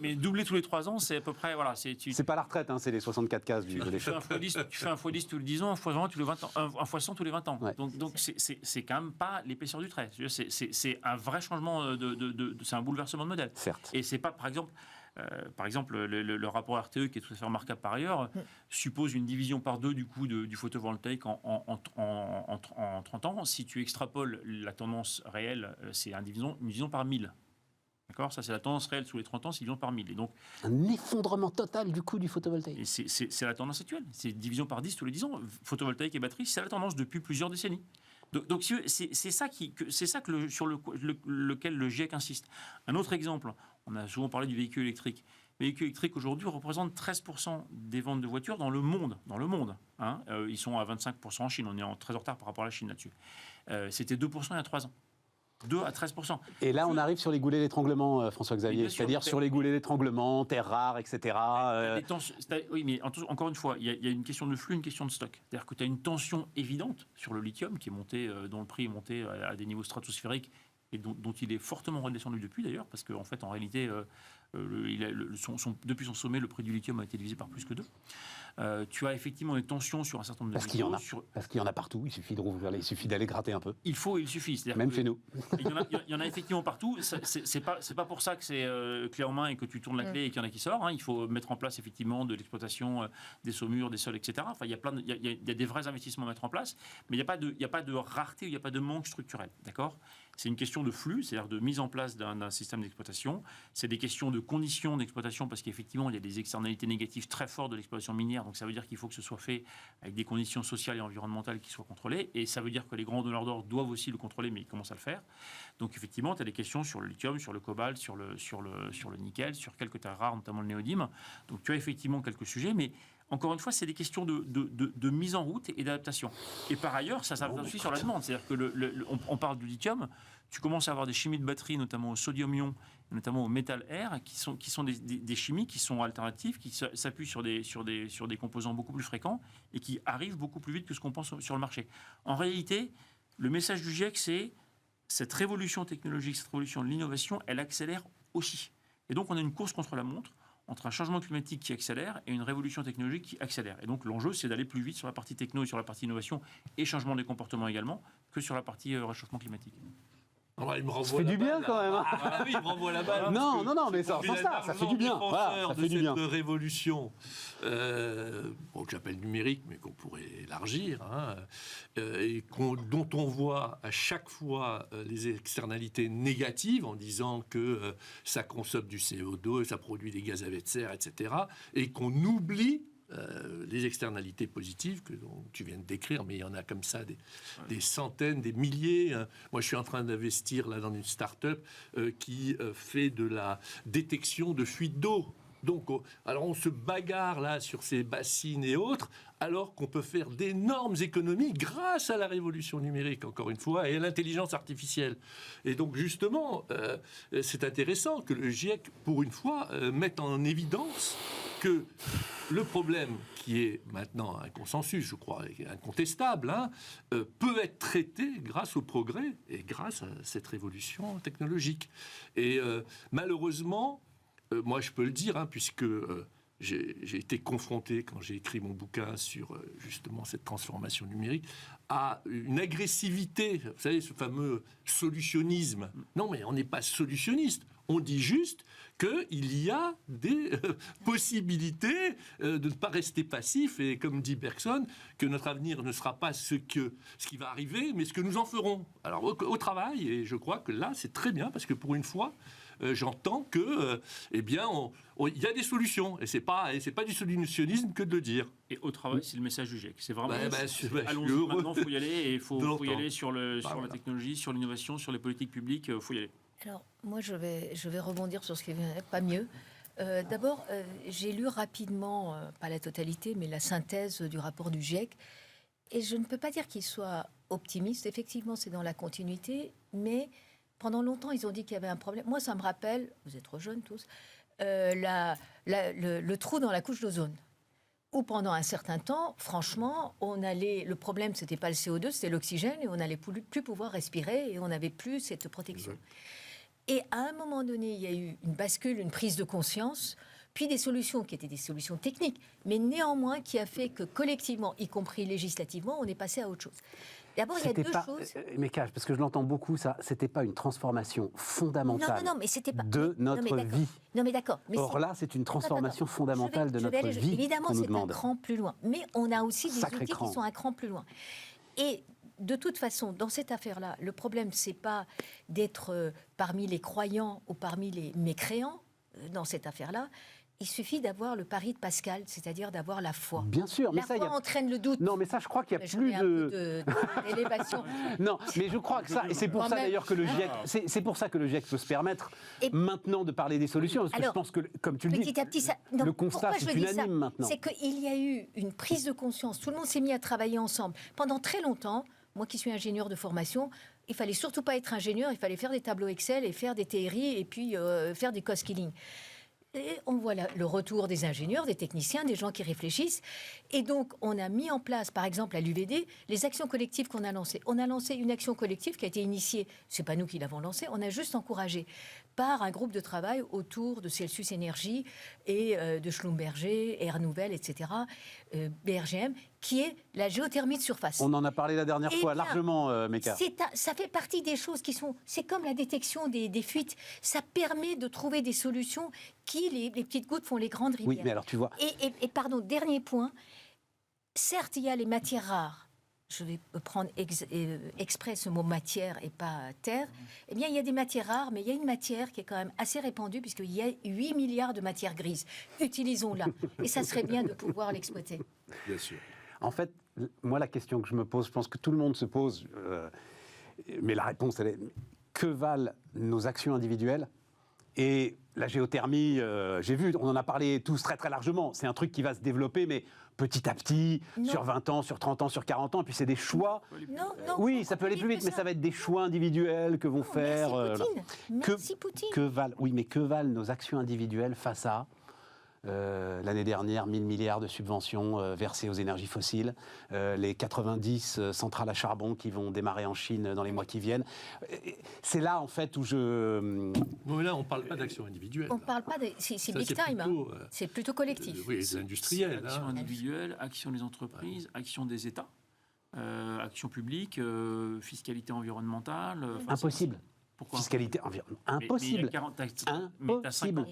mais doubler tous les 3 ans, c'est à peu près... Voilà, c'est pas la retraite, c'est les 64 cases du jeu d'échecs. Tu fais un x10 tous les 10 ans, un x20 tous les 20 ans, un x100 tous les 20 ans. Ouais. Donc c'est quand même pas l'épaisseur du trait. C'est un vrai changement, c'est un bouleversement de modèle. Certes. Et c'est pas, par exemple, le rapport RTE, qui est tout à fait remarquable par ailleurs, suppose une division par 2 du coût du photovoltaïque en 30 ans. Si tu extrapoles la tendance réelle, c'est une division par 1000. D'accord, ça c'est la tendance réelle sous les 30 ans, c'est division par 1000. Et donc, un effondrement total du coût du photovoltaïque. Et c'est la tendance actuelle, c'est division par 10 tous les 10 ans. Photovoltaïque et batterie, c'est la tendance depuis plusieurs décennies. Donc c'est ça sur lequel le GIEC insiste. Un autre exemple, on a souvent parlé du véhicule électrique. Le véhicule électrique aujourd'hui représente 13% des ventes de voitures dans le monde. Ils sont à 25% en Chine, on est très en retard par rapport à la Chine là-dessus. C'était 2% il y a 3 ans. 2 à 13%. Et là, on arrive sur les goulets d'étranglement, François-Xavier, c'est-à-dire sur les goulets d'étranglement, terres rares, etc. Oui, mais encore une fois, il y a une question de flux, une question de stock. C'est-à-dire que tu as une tension évidente sur le lithium, qui est monté, dont le prix est monté à des niveaux stratosphériques, et dont il est fortement redescendu depuis d'ailleurs, parce qu'en fait, en réalité, depuis son sommet, le prix du lithium a été divisé par plus que 2. Tu as effectivement des tensions sur un certain nombre de parce qu'il y en a partout, il suffit d'aller gratter un peu. Il suffit. Même chez nous. Il y en a effectivement partout. C'est pas pour ça que c'est clé en main et que tu tournes la clé et qu'il y en a qui sort. Il faut mettre en place effectivement de l'exploitation des saumures, des sols, etc. Enfin, il y a des vrais investissements à mettre en place, mais il n'y a pas de rareté, il n'y a pas de manque structurel. D'accord ? C'est une question de flux, c'est-à-dire de mise en place d'un système d'exploitation. C'est des questions de conditions d'exploitation, parce qu'effectivement, il y a des externalités négatives très fortes de l'exploitation minière. Donc ça veut dire qu'il faut que ce soit fait avec des conditions sociales et environnementales qui soient contrôlées. Et ça veut dire que les grands donneurs d'ordre doivent aussi le contrôler, mais ils commencent à le faire. Donc effectivement, tu as des questions sur le lithium, sur le cobalt, sur le nickel, sur quelques terres rares, notamment le néodyme. Donc tu as effectivement quelques sujets, mais encore une fois, c'est des questions de mise en route et d'adaptation. Et par ailleurs, ça aussi sur la demande. C'est-à-dire que on parle du lithium, tu commences à avoir des chimies de batterie, notamment au sodium-ion, notamment au métal air, qui sont des chimies qui sont alternatives, qui s'appuient sur des composants beaucoup plus fréquents et qui arrivent beaucoup plus vite que ce qu'on pense sur le marché. En réalité, le message du GIEC, c'est cette révolution technologique, cette révolution de l'innovation, elle accélère aussi. Et donc, on a une course contre la montre entre un changement climatique qui accélère et une révolution technologique qui accélère. Et donc l'enjeu, c'est d'aller plus vite sur la partie techno et sur la partie innovation et changement des comportements également que sur la partie réchauffement climatique. Alors, il me ça fait du bien quand même. Oui, il me renvoie la balle. Non, mais ça fait du bien. Voilà, ça fait du bien. Cette révolution, que j'appelle numérique, mais qu'on pourrait élargir, et dont on voit à chaque fois les externalités négatives en disant que ça consomme du CO2, ça produit des gaz à effet de serre, etc., et qu'on oublie les externalités positives que tu viens de décrire, mais il y en a comme ça des centaines, des milliers. Moi, je suis en train d'investir là dans une start-up qui fait de la détection de fuites d'eau. Donc, alors on se bagarre là sur ces bassines et autres, alors qu'on peut faire d'énormes économies grâce à la révolution numérique, encore une fois, et à l'intelligence artificielle. Et donc, justement, c'est intéressant que le GIEC, pour une fois, mette en évidence que le problème, qui est maintenant un consensus, je crois, incontestable, peut être traité grâce au progrès et grâce à cette révolution technologique. Et malheureusement, moi je peux le dire, puisque j'ai été confronté, quand j'ai écrit mon bouquin sur justement cette transformation numérique, à une agressivité, vous savez, ce fameux solutionnisme. Non, mais on n'est pas solutionniste. On dit juste qu'il y a des possibilités de ne pas rester passif, et comme dit Bergson, que notre avenir ne sera pas ce qui va arriver, mais ce que nous en ferons. Alors au travail, et je crois que là c'est très bien, parce que pour une fois, j'entends que, il y a des solutions, et c'est pas du solutionnisme que de le dire. Et au travail, c'est le message du GIEC. C'est vraiment. Allons-y, maintenant, il faut y aller, et il faut y aller sur la technologie, sur l'innovation, sur les politiques publiques. Il faut y aller. Alors, moi, je vais rebondir sur ce qui vient, pas mieux. D'abord, j'ai lu rapidement, pas la totalité, mais la synthèse du rapport du GIEC, et je ne peux pas dire qu'il soit optimiste. Effectivement, c'est dans la continuité, mais pendant longtemps, ils ont dit qu'il y avait un problème. Moi, ça me rappelle, vous êtes trop jeunes tous, le trou dans la couche d'ozone. Où pendant un certain temps, franchement, le problème, c'était pas le CO2, c'était l'oxygène, et on n'allait plus pouvoir respirer, et on n'avait plus cette protection. Exact. Et à un moment donné, il y a eu une bascule, une prise de conscience, puis des solutions qui étaient des solutions techniques, mais néanmoins qui a fait que collectivement, y compris législativement, on est passé à autre chose. D'abord, il y a deux choses. Mais Cage, parce que je l'entends beaucoup, ça, c'était pas une transformation fondamentale mais c'était pas... de notre vie. Non, mais d'accord. Or là, c'est une transformation fondamentale de notre vie. Évidemment, c'est un cran plus loin. Mais on a aussi des outils qui sont un cran plus loin. Et de toute façon, dans cette affaire-là, le problème, c'est pas d'être parmi les croyants ou parmi les mécréants dans cette affaire-là. Il suffit d'avoir le pari de Pascal, c'est-à-dire d'avoir la foi. Bien sûr, mais la foi entraîne le doute. Non, mais ça, je crois qu'il y a plus d'élévation. Non, mais je crois que ça, et c'est pour ça d'ailleurs que le GIEC, c'est pour ça que le GIEC peut se permettre maintenant de parler des solutions, parce que je pense que, comme tu le dis, à petit, le constat c'est unanime maintenant. C'est qu'il y a eu une prise de conscience. Tout le monde s'est mis à travailler ensemble pendant très longtemps. Moi, qui suis ingénieur de formation, il fallait surtout pas être ingénieur. Il fallait faire des tableaux Excel et faire des TRI et puis faire des cost killing. Et on voit le retour des ingénieurs, des techniciens, des gens qui réfléchissent. Et donc, on a mis en place, par exemple, à l'UVD, les actions collectives qu'on a lancées. On a lancé une action collective qui a été initiée, c'est pas nous qui l'avons lancée, on a juste encouragé par un groupe de travail autour de Celsius Énergie et de Schlumberger, Air Nouvelle, etc., BRGM, qui est la géothermie de surface. On en a parlé la dernière fois, largement, Meka. Ça fait partie des choses qui sont... C'est comme la détection des fuites. Ça permet de trouver des solutions qui, les petites gouttes, font les grandes rivières. Oui, mais alors tu vois... Et pardon, dernier point. Certes, il y a les matières rares. Je vais prendre exprès ce mot matière et pas terre. Eh bien, il y a des matières rares, mais il y a une matière qui est quand même assez répandue, puisqu'il y a 8 milliards de matières grises. Utilisons-la. Et ça serait bien de pouvoir l'exploiter. Bien sûr. En fait, moi, la question que je me pose, je pense que tout le monde se pose, mais la réponse, elle est que valent nos actions individuelles ? Et la géothermie, j'ai vu, on en a parlé tous très très largement, c'est un truc qui va se développer, mais petit à petit, sur 20 ans, sur 30 ans, sur 40 ans, et puis c'est des choix. Non, oui, ça peut aller plus vite, mais ça va être des choix individuels que vont faire... Merci Poutine. Que valent nos actions individuelles face à... l'année dernière, 1000 milliards de subventions versées aux énergies fossiles, les 90 centrales à charbon qui vont démarrer en Chine dans les mois qui viennent. C'est là, en fait, où je... Non, mais là, on ne parle pas d'action individuelle. On ne parle pas de... C'est big time. Plutôt, c'est plutôt collectif. Oui, les industriels. Action individuelle, action des entreprises, action des États, action publique, fiscalité environnementale... Impossible. Pourquoi ? Fiscalité environnementale. Impossible.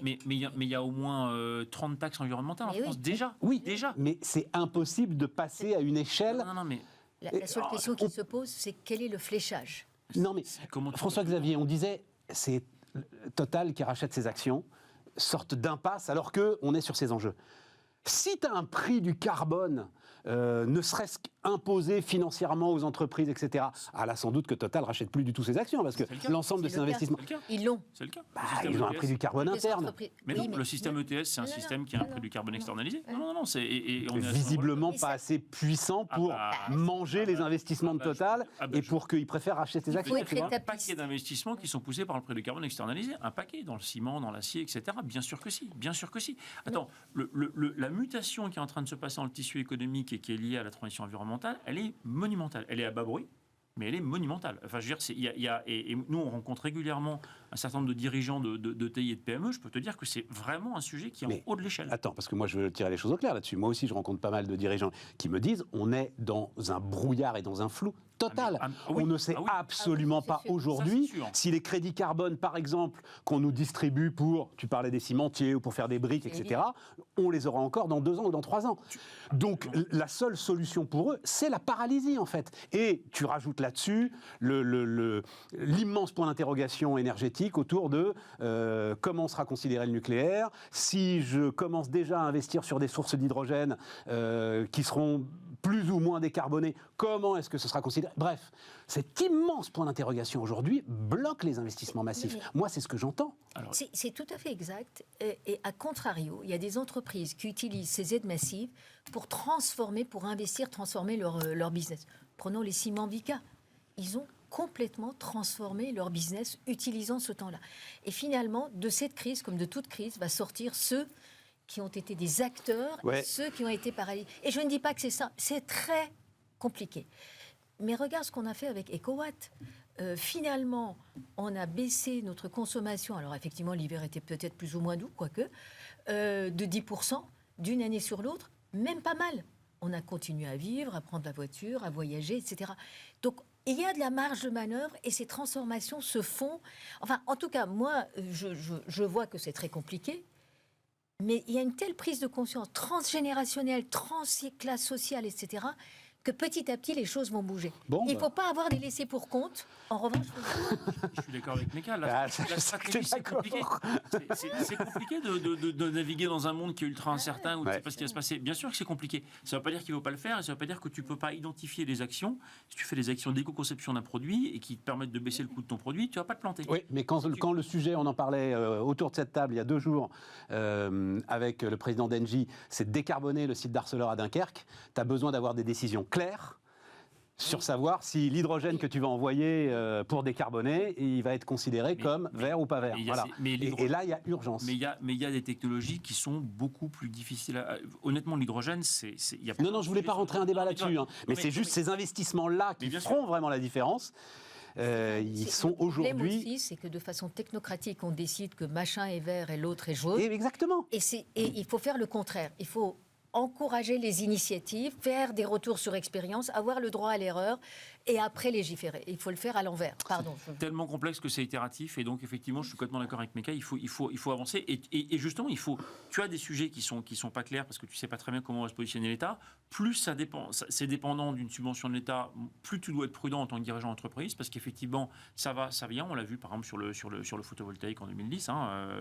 Mais il y a au moins 30 taxes environnementales en France, déjà. Oui, déjà. Mais c'est impossible de passer à une échelle... Non, mais... La seule question qui se pose, c'est quel est le fléchage ? Non, mais François-Xavier, on disait, c'est Total qui rachète ses actions, sorte d'impasse, alors qu'on est sur ces enjeux. Si tu as un prix du carbone ne serait-ce qu'imposé financièrement aux entreprises, etc. Ah là, sans doute que Total rachète plus du tout ses actions, parce que l'ensemble de ces investissements... Ils l'ont. C'est le cas. Ils ont un prix du carbone interne. Mais non, le système ETS, c'est un système qui a un prix du carbone externalisé. Non, on est visiblement pas assez puissant pour manger les investissements de Total et pour qu'ils préfèrent racheter ses actions. Il y a un paquet d'investissements qui sont poussés par le prix du carbone externalisé. Un paquet dans le ciment, dans l'acier, etc. Bien sûr que si. Bien sûr que si. Attends, la mutation qui est en train de se passer dans le tissu économique et qui est liée à la transition environnementale, elle est monumentale. Elle est à bas bruit, mais elle est monumentale. Enfin, je veux dire, et nous, on rencontre régulièrement un certain nombre de dirigeants de TI et de PME. Je peux te dire que c'est vraiment un sujet qui est en haut de l'échelle. Attends, parce que moi, je veux tirer les choses au clair là-dessus. Moi aussi, je rencontre pas mal de dirigeants qui me disent on est dans un brouillard et dans un flou total. On ne sait absolument pas aujourd'hui si les crédits carbone, par exemple, qu'on nous distribue pour, tu parlais des cimentiers ou pour faire des briques, etc., on les aura encore dans 2 ans ou dans 3 ans. Donc, la seule solution pour eux, c'est la paralysie, en fait. Et tu rajoutes là-dessus l'immense point d'interrogation énergétique autour de comment sera considéré le nucléaire, si je commence déjà à investir sur des sources d'hydrogène qui seront plus ou moins décarbonées, comment est-ce que ce sera considéré? Bref, cet immense point d'interrogation aujourd'hui bloque les investissements massifs. Moi, c'est ce que j'entends. C'est tout à fait exact. Et à contrario, il y a des entreprises qui utilisent ces aides massives pour transformer leur business. Prenons les ciments Vicat. Ils ont complètement transformé leur business utilisant ce temps-là. Et finalement, de cette crise, comme de toute crise, va sortir ceux qui ont été des acteurs, et ceux qui ont été paralysés. Et je ne dis pas que c'est ça, c'est très compliqué. Mais regarde ce qu'on a fait avec EcoWatt. Finalement, on a baissé notre consommation, alors effectivement l'hiver était peut-être plus ou moins doux, quoique, de 10% d'une année sur l'autre, même pas mal. On a continué à vivre, à prendre la voiture, à voyager, etc. Donc, il y a de la marge de manœuvre et ces transformations se font... Enfin, en tout cas, moi, je vois que c'est très compliqué. Mais il y a une telle prise de conscience transgénérationnelle, transclasse sociale, etc., que petit à petit, les choses vont bouger. Il ne faut pas avoir des laissés pour compte. En revanche... Je suis d'accord avec Meka. La stratégie, c'est compliqué. C'est compliqué de naviguer dans un monde qui est ultra incertain, où tu ne sais pas ce qui va se passer. Bien sûr que c'est compliqué. Ça ne veut pas dire qu'il ne faut pas le faire, et ça ne veut pas dire que tu ne peux pas identifier des actions. Si tu fais des actions d'éco-conception d'un produit et qui te permettent de baisser le coût de ton produit, tu ne vas pas te planter. Oui, mais quand le sujet, on en parlait autour de cette table il y a 2 jours, avec le président d'Engie, c'est de décarboner le site d'Arcelor à Dunkerque, tu as besoin d'avoir des décisions claires sur savoir si l'hydrogène que tu vas envoyer pour décarboner, il va être considéré comme vert ou pas vert. Voilà. Et là, il y a urgence. Mais il y a des technologies qui sont beaucoup plus difficiles. Honnêtement, l'hydrogène, Non, je voulais pas rentrer un débat là-dessus. Mais c'est juste ces investissements-là qui feront vraiment la différence. Ils sont aujourd'hui... Le problème aussi, c'est que de façon technocratique, on décide que machin est vert et l'autre est jaune. Exactement. Et il faut faire le contraire. Il faut encourager les initiatives, faire des retours sur expérience, avoir le droit à l'erreur et après légiférer. Il faut le faire à l'envers. Pardon. C'est tellement complexe que c'est itératif et donc effectivement, je suis complètement d'accord avec Meka. Il faut avancer et justement, tu as des sujets qui sont pas clairs parce que tu sais pas très bien comment va se positionner l'État. Plus ça dépend, c'est dépendant d'une subvention de l'État. Plus tu dois être prudent en tant que dirigeant d'entreprise parce qu'effectivement, ça vient. On l'a vu par exemple sur le photovoltaïque en 2010,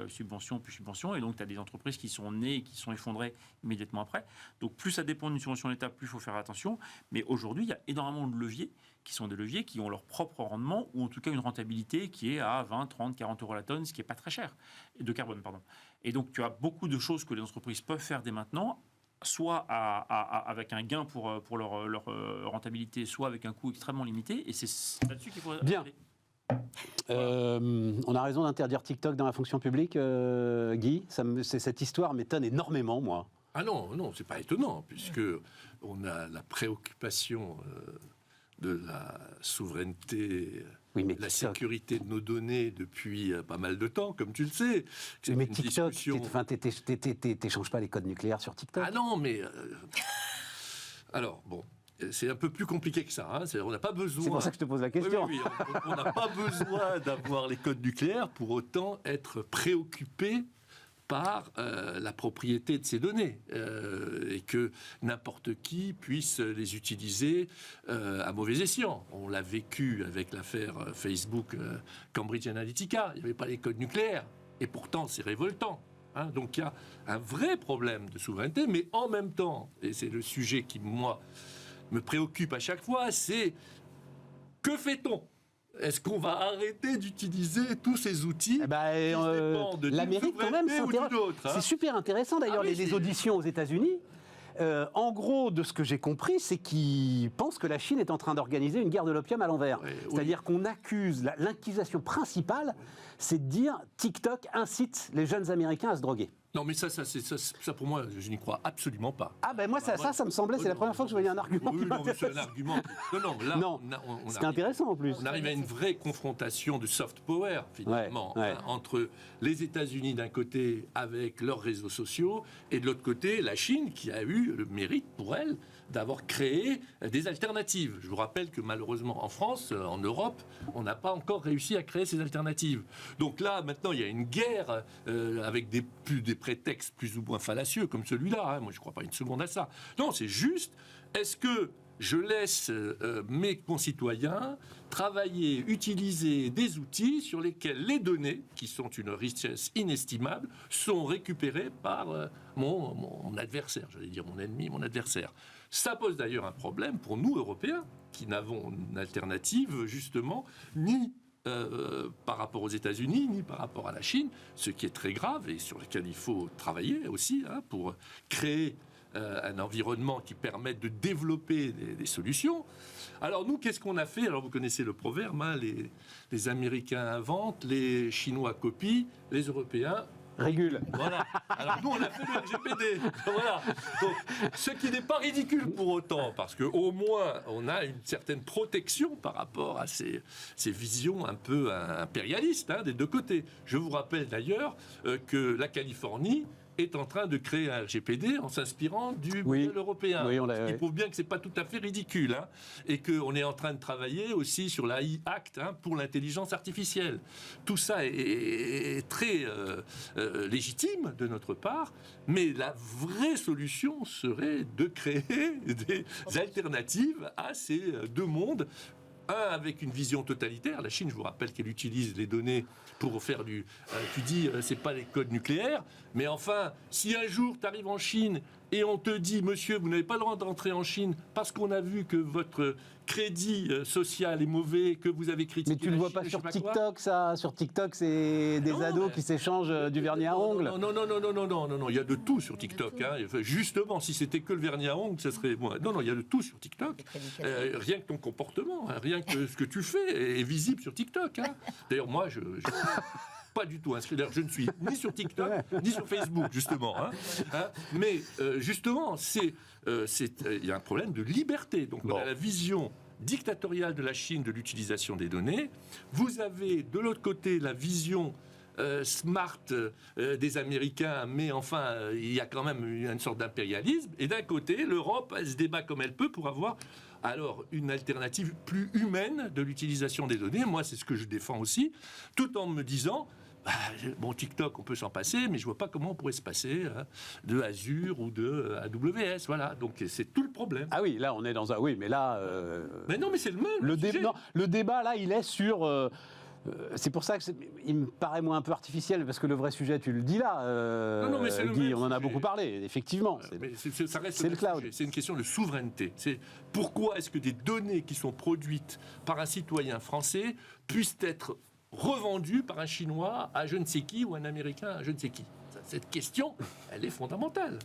subvention puis subvention, et donc tu as des entreprises qui sont nées et qui sont effondrées immédiatement après. Donc plus ça dépend d'une subvention de l'État, plus il faut faire attention. Mais aujourd'hui, il y a énormément de leviers qui sont des leviers qui ont leur propre rendement, ou en tout cas une rentabilité qui est à 20, 30, 40 euros la tonne, ce qui n'est pas très cher, de carbone, pardon. Et donc tu as beaucoup de choses que les entreprises peuvent faire dès maintenant, soit avec un gain pour leur rentabilité, soit avec un coût extrêmement limité, et c'est là-dessus qu'il faut... Bien. On a raison d'interdire TikTok dans la fonction publique, Guy. Cette histoire m'étonne énormément, moi. Ah non, c'est pas étonnant, puisque on a la préoccupation de la souveraineté, de la sécurité de nos données depuis pas mal de temps, comme tu le sais. Mais TikTok, t'échanges pas les codes nucléaires sur TikTok. Ah non, mais... Alors, bon... C'est un peu plus compliqué que ça. On n'a pas besoin... C'est pour ça que je te pose la question. Oui. On n'a pas besoin d'avoir les codes nucléaires pour autant être préoccupé par la propriété de ces données et que n'importe qui puisse les utiliser à mauvais escient. On l'a vécu avec l'affaire Facebook Cambridge Analytica. Il n'y avait pas les codes nucléaires. Et pourtant, c'est révoltant. hein. Donc il y a un vrai problème de souveraineté, mais en même temps, et c'est le sujet qui, moi, me préoccupe à chaque fois, c'est que fait-on ? Est-ce qu'on va arrêter d'utiliser tous ces outils qui dépendent d'une l'Amérique, quand même, souveraineté ou d'une autre, hein ? C'est super intéressant, d'ailleurs, Ah oui, les auditions aux États-Unis. En gros, de ce que j'ai compris, c'est qu'ils pensent que la Chine est en train d'organiser une guerre de l'opium à l'envers. Oui. C'est-à-dire qu'on accuse, l'accusation principale, c'est de dire TikTok incite les jeunes Américains à se droguer. Non, mais ça, pour moi, je n'y crois absolument pas. Ah ben moi, ça me semblait, c'est la première fois que je voyais un argument qui Oui, non, mais m'intéresse. c'est un argument. Non, là, Non, c'était intéressant en plus. On arrive à une vraie confrontation de soft power, finalement, Ouais. entre les États-Unis d'un côté avec leurs réseaux sociaux et de l'autre côté la Chine qui a eu le mérite pour elle d'avoir créé des alternatives. Je vous rappelle que malheureusement en France, en Europe, on n'a pas encore réussi à créer ces alternatives. Donc là, maintenant, il y a une guerre avec des prétextes plus ou moins fallacieux comme celui-là. Hein. Moi, je ne crois pas une seconde à ça. Non, c'est juste, est-ce que je laisse mes concitoyens travailler, utiliser des outils sur lesquels les données, qui sont une richesse inestimable, sont récupérées par mon adversaire, j'allais dire mon ennemi, mon adversaire. Ça pose d'ailleurs un problème pour nous, Européens, qui n'avons une alternative, justement, ni par rapport aux États-Unis, ni par rapport à la Chine, ce qui est très grave et sur lequel il faut travailler aussi, hein, pour créer un environnement qui permette de développer des solutions. Alors nous, qu'est-ce qu'on a fait ? Alors vous connaissez le proverbe, hein, les Américains inventent, les Chinois copient, les Européens Régule. voilà. Alors nous, on a fait le RGPD. Voilà. Donc, ce qui n'est pas ridicule pour autant, parce qu'au moins, on a une certaine protection par rapport à ces visions un peu impérialistes, hein, des deux côtés. Je vous rappelle d'ailleurs que la Californie est en train de créer un RGPD en s'inspirant du modèle européen. Oui, ce qui prouve bien que ce n'est pas tout à fait ridicule. Hein, et qu'on est en train de travailler aussi sur l'AI Act, hein, pour l'intelligence artificielle. Tout ça est très légitime de notre part, mais la vraie solution serait de créer des alternatives à ces deux mondes. Un avec une vision totalitaire. La Chine, je vous rappelle qu'elle utilise les données pour faire du... tu dis, c'est pas les codes nucléaires, mais enfin, si un jour tu arrives en Chine et on te dit, monsieur, vous n'avez pas le droit d'entrer en Chine parce qu'on a vu que votre crédit social est mauvais, que vous avez critiqué. Mais tu ne le vois pas sur TikTok, ça. Sur TikTok, c'est des ados qui s'échangent du vernis à ongles. Non, il y a de tout sur TikTok. Hein. Justement, si c'était que le vernis à ongles, ça serait... Non, il y a de tout sur TikTok. Rien que ton comportement, hein, rien que ce que tu fais est visible sur TikTok. Hein. D'ailleurs, moi, je pas du tout inscrit. D'ailleurs, je ne suis ni sur TikTok, ni sur Facebook, justement. Hein. Mais justement, il y a un problème de liberté. Donc, on a la vision dictatoriale de la Chine de l'utilisation des données. Vous avez, de l'autre côté, la vision smart des Américains, mais enfin, il y a quand même une sorte d'impérialisme. Et d'un côté, l'Europe, elle se débat comme elle peut pour avoir alors une alternative plus humaine de l'utilisation des données. Moi, c'est ce que je défends aussi, tout en me disant... Bon, TikTok, on peut s'en passer, mais je vois pas comment on pourrait se passer de Azure ou de AWS. Voilà, donc c'est tout le problème. Ah oui, là, on est dans un... Oui, mais là... Mais non, mais c'est le même. Le débat, là, il est sur... c'est pour ça qu'il me paraît moins un peu artificiel, parce que le vrai sujet, tu le dis là, non, mais c'est Guy, on en a beaucoup parlé, effectivement. Ça reste c'est le cloud. Sujet. C'est une question de souveraineté. C'est pourquoi est-ce que des données qui sont produites par un citoyen français puissent être revendues par un Chinois à je ne sais qui ou un Américain à je ne sais qui ? Cette question, elle est fondamentale.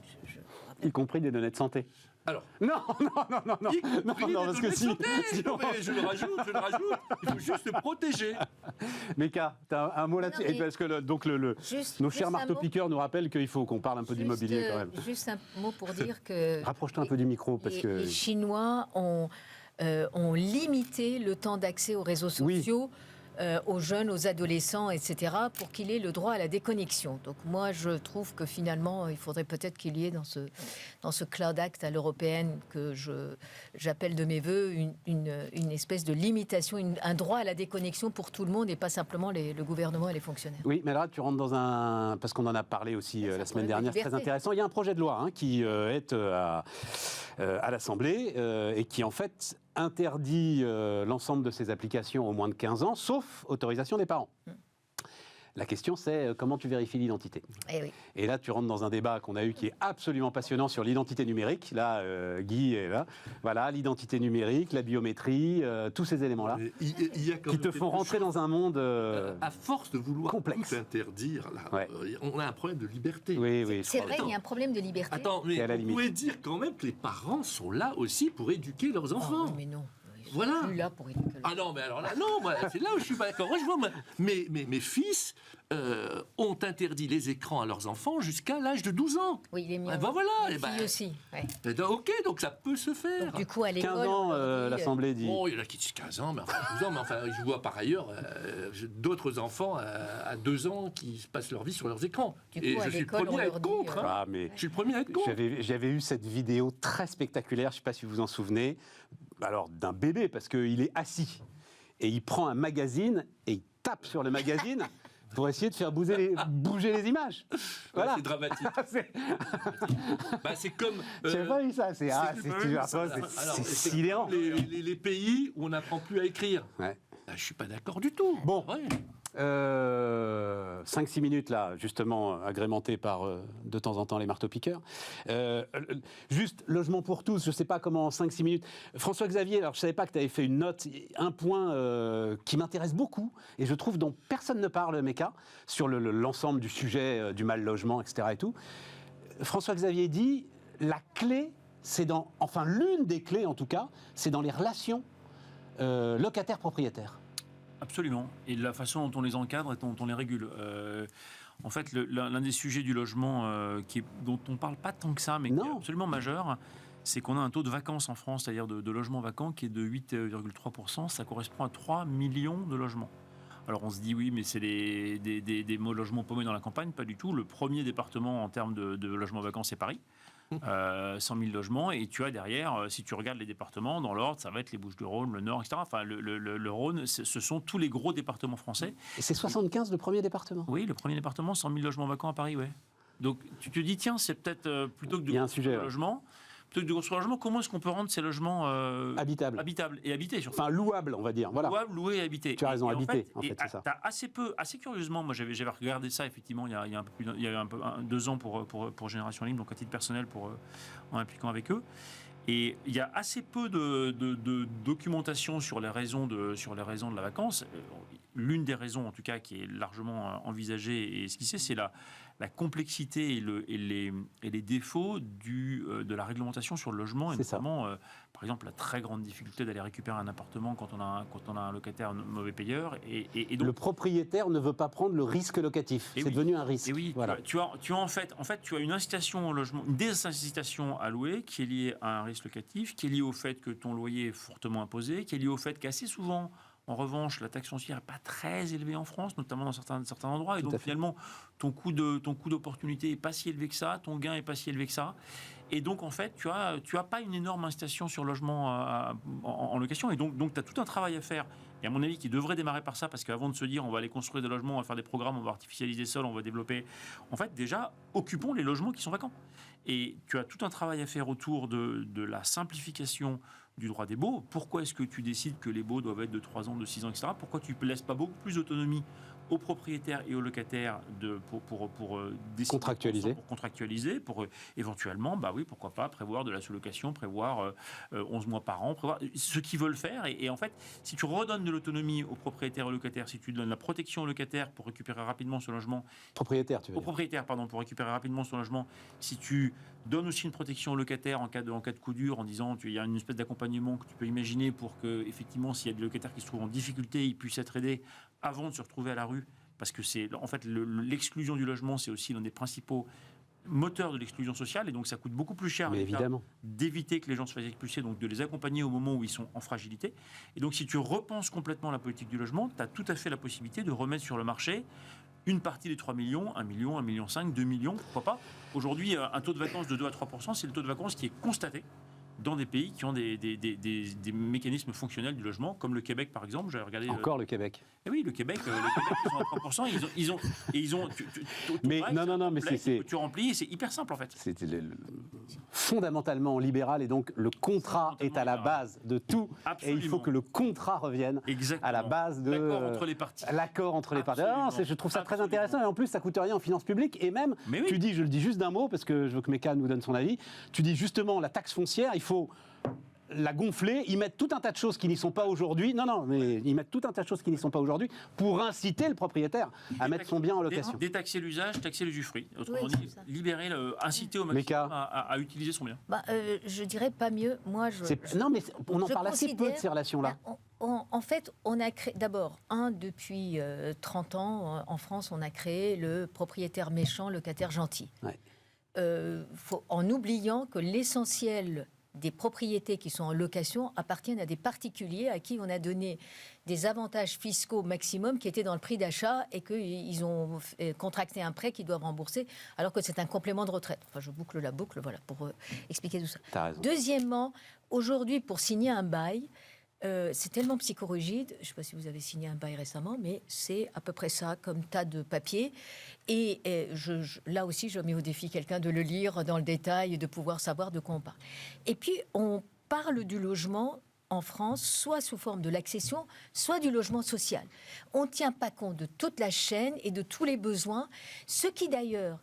Y compris des données de santé. Alors, non, parce que si... Non, mais je le rajoute, il faut juste se protéger. Méka, tu as un mot là-dessus. Non, mais... Parce que nos chers marteaux-piqueurs nous rappellent qu'il faut qu'on parle un peu d'immobilier quand même. Juste un mot pour dire que... Rapproche-toi un peu du micro, parce que... Les Chinois ont limité le temps d'accès aux réseaux sociaux. Aux jeunes, aux adolescents, etc., pour qu'il ait le droit à la déconnexion. Donc moi, je trouve que finalement, il faudrait peut-être qu'il y ait dans ce Cloud Act à l'européenne, que j'appelle de mes voeux, une espèce de limitation, un droit à la déconnexion pour tout le monde et pas simplement le gouvernement et les fonctionnaires. Oui, mais là, tu rentres dans un... Parce qu'on en a parlé aussi la semaine dernière, c'est très intéressant. Il y a un projet de loi qui est à l'Assemblée et qui, en fait... interdit l'ensemble de ces applications aux moins de 15 ans, sauf autorisation des parents. La question, c'est comment tu vérifies l'identité. Eh oui. Et là, tu rentres dans un débat qu'on a eu qui est absolument passionnant sur l'identité numérique. Là, Guy est là. Voilà, l'identité numérique, la biométrie, tous ces éléments-là Il y a quand qui même te font rentrer dans un monde à force de vouloir complexe. tout interdire, là, Ouais. On a un problème de liberté. Oui, oui. C'est vrai, il y a un problème de liberté. Attends, mais C'est à la vous limite. pouvez dire quand même que les parents sont là aussi pour éduquer leurs Oh, enfants. oui, mais non. Ils sont Voilà. plus là pour éduquer. Ah non, mais alors là, non, moi, c'est là où je suis pas d'accord. Moi, je vois, mes fils ont interdit les écrans à leurs enfants jusqu'à l'âge de 12 ans. Oui, il est mis. Ah ben voilà, Les eh ben, filles aussi. Ouais. Ok, donc ça peut se faire. Donc, du coup, à l'école. 15 ans, on leur dit, l'Assemblée dit. Bon, il y en a qui disent 15 ans, mais enfin 12 ans, mais enfin, je vois par ailleurs d'autres enfants à 2 ans qui passent leur vie sur leurs écrans. Du coup, Et à je suis le l'école, premier on à leur être dit, contre. Hein. Ah, mais Je suis le premier à être contre. j'avais eu cette vidéo très spectaculaire, je ne sais pas si vous vous en souvenez, alors d'un bébé, parce qu'il est assis. Et il prend un magazine et il tape sur le magazine pour essayer de faire bouger les images. Voilà. C'est dramatique. C'est- Bah, c'est comme. J'ai pas vu ça. C'est Alors, c'est c'est sidérant. comme les pays où on n'apprend plus à écrire. Ouais. Bah, je suis pas d'accord du tout. Bon. Ouais. 5-6 minutes là, justement agrémentées par de temps en temps les marteaux-piqueurs. Juste logement pour tous, je ne sais pas comment en 5-6 minutes. François-Xavier, alors je ne savais pas que tu avais fait une note, un point qui m'intéresse beaucoup et je trouve dont personne ne parle, Mecca, sur l'ensemble du sujet du mal logement, etc. et tout. François-Xavier dit la clé, enfin l'une des clés en tout cas, c'est dans les relations locataires-propriétaires. Absolument. Et la façon dont on les encadre et dont on les régule. En fait, l'un des sujets du logement dont on ne parle pas tant que ça, mais qui est absolument majeur, c'est qu'on a un taux de vacances en France, c'est-à-dire de logements vacants, qui est de 8,3%. Ça correspond à 3 millions de logements. Alors on se dit oui, mais c'est des logements paumés dans la campagne. Pas du tout. Le premier département en termes de logements vacants, c'est Paris. 100 000 logements, et tu as derrière, si tu regardes les départements, dans l'ordre, ça va être les Bouches-du-Rhône, le Nord, etc. Enfin, le Rhône, ce sont tous les gros départements français. Et c'est 75 le premier département. Oui, le premier département, 100 000 logements vacants à Paris, ouais. Donc tu te dis, tiens, c'est peut-être plutôt que de construire un logement, comment est-ce qu'on peut rendre ces logements habitables et habités surtout. Enfin, louables, on va dire. Voilà. Louables, loués et habités. Tu as raison, habités, en fait, c'est ça. T'as assez curieusement, moi j'avais regardé ça effectivement il y a un peu plus, il y a 2 ans pour Génération Libre, donc à titre personnel en impliquant avec eux. Et il y a assez peu de documentation sur les raisons de la vacance. L'une des raisons, en tout cas, qui est largement envisagée et esquissée, c'est la complexité et les défauts de la réglementation sur le logement, et notamment, par exemple, la très grande difficulté d'aller récupérer un appartement quand on a un locataire mauvais payeur. Et donc, le propriétaire ne veut pas prendre le risque locatif. C'est devenu un risque. Et oui, voilà. tu as en fait une incitation au logement, une désincitation à louer qui est liée à un risque locatif, qui est liée au fait que ton loyer est fortement imposé, qui est liée au fait qu'assez souvent, en revanche, la taxe foncière n'est pas très élevée en France, notamment dans certains endroits. Et donc, finalement, ton coût d'opportunité n'est pas si élevé que ça, ton gain n'est pas si élevé que ça. Et donc, en fait, tu as pas une énorme incitation sur le logement en location. Et donc tu as tout un travail à faire. Et à mon avis, qui devrait démarrer par ça, parce qu'avant de se dire on va aller construire des logements, on va faire des programmes, on va artificialiser les sols, on va développer. En fait, déjà, occupons les logements qui sont vacants. Et tu as tout un travail à faire autour de la simplification du droit des baux. Pourquoi est-ce que tu décides que les baux doivent être de 3 ans, de 6 ans, etc. Pourquoi tu ne laisses pas beaucoup plus d'autonomie aux propriétaires et aux locataires pour contractualiser, pour éventuellement, bah oui, pourquoi pas, prévoir de la sous-location, prévoir 11 mois par an, prévoir ce qu'ils veulent faire. Et en fait, si tu redonnes de l'autonomie aux propriétaires et aux locataires, si tu donnes la protection aux locataires pour récupérer rapidement son logement... Propriétaire, tu veux dire. Aux propriétaires, pardon, pour récupérer rapidement son logement. Si tu donnes aussi une protection aux locataires en cas de coup dur, en disant il y a une espèce d'accompagnement que tu peux imaginer pour que, effectivement, s'il y a des locataires qui se trouvent en difficulté, ils puissent être aidés avant de se retrouver à la rue, parce que c'est en fait l'exclusion du logement, c'est aussi l'un des principaux moteurs de l'exclusion sociale, et donc ça coûte beaucoup plus cher d'éviter que les gens se fassent expulser, donc de les accompagner au moment où ils sont en fragilité. Et donc si tu repenses complètement la politique du logement, tu as tout à fait la possibilité de remettre sur le marché une partie des 3 millions, 1 million, 1,5 million, 2 millions, pourquoi pas. Aujourd'hui, un taux de vacances de 2 à 3%, c'est le taux de vacances qui est constaté dans des pays qui ont des mécanismes fonctionnels du logement, comme le Québec par exemple. J'avais regardé. Encore le Québec. Eh oui, le Québec, ils sont à 3%. Ils ont. Mais non, mais c'est. Tu remplis, et c'est hyper simple en fait. C'est fondamentalement libéral et donc le contrat est à la base de tout. Absolument. Et il faut que le contrat revienne à la base de l'accord entre les parties. L'accord entre les parties. Absolument. Je trouve ça très intéressant et en plus ça coûte rien en finances publiques et même Mais oui. tu dis, je le dis juste d'un mot parce que je veux que Meka nous donne son avis. Tu dis justement la taxe foncière, il faut la gonfler, ils mettent tout un tas de choses qui n'y sont pas aujourd'hui. Non, mais ils mettent tout un tas de choses qui n'y sont pas aujourd'hui pour inciter le propriétaire à mettre son bien en location. Détaxer l'usage, taxer l'usufruit. Autrement Oui, dit, libérer, inciter au maximum à utiliser son bien. Je dirais pas mieux. Moi, Non, mais on en je parle assez peu de ces relations-là. En fait, on a créé d'abord, depuis 30 ans, en France, on a créé le propriétaire méchant, locataire gentil. Ouais. En oubliant que l'essentiel des propriétés qui sont en location appartiennent à des particuliers à qui on a donné des avantages fiscaux maximum qui étaient dans le prix d'achat et qu'ils ont contracté un prêt qu'ils doivent rembourser alors que c'est un complément de retraite. Enfin, je boucle la boucle, voilà, pour expliquer tout ça. T'as raison. Deuxièmement, aujourd'hui, pour signer un bail, c'est tellement psychorigide, je ne sais pas si vous avez signé un bail récemment, mais c'est à peu près ça, comme tas de papier. Et là aussi, je mets au défi quelqu'un de le lire dans le détail et de pouvoir savoir de quoi on parle. Et puis, on parle du logement en France, soit sous forme de l'accession, soit du logement social. On ne tient pas compte de toute la chaîne et de tous les besoins, ce qui d'ailleurs,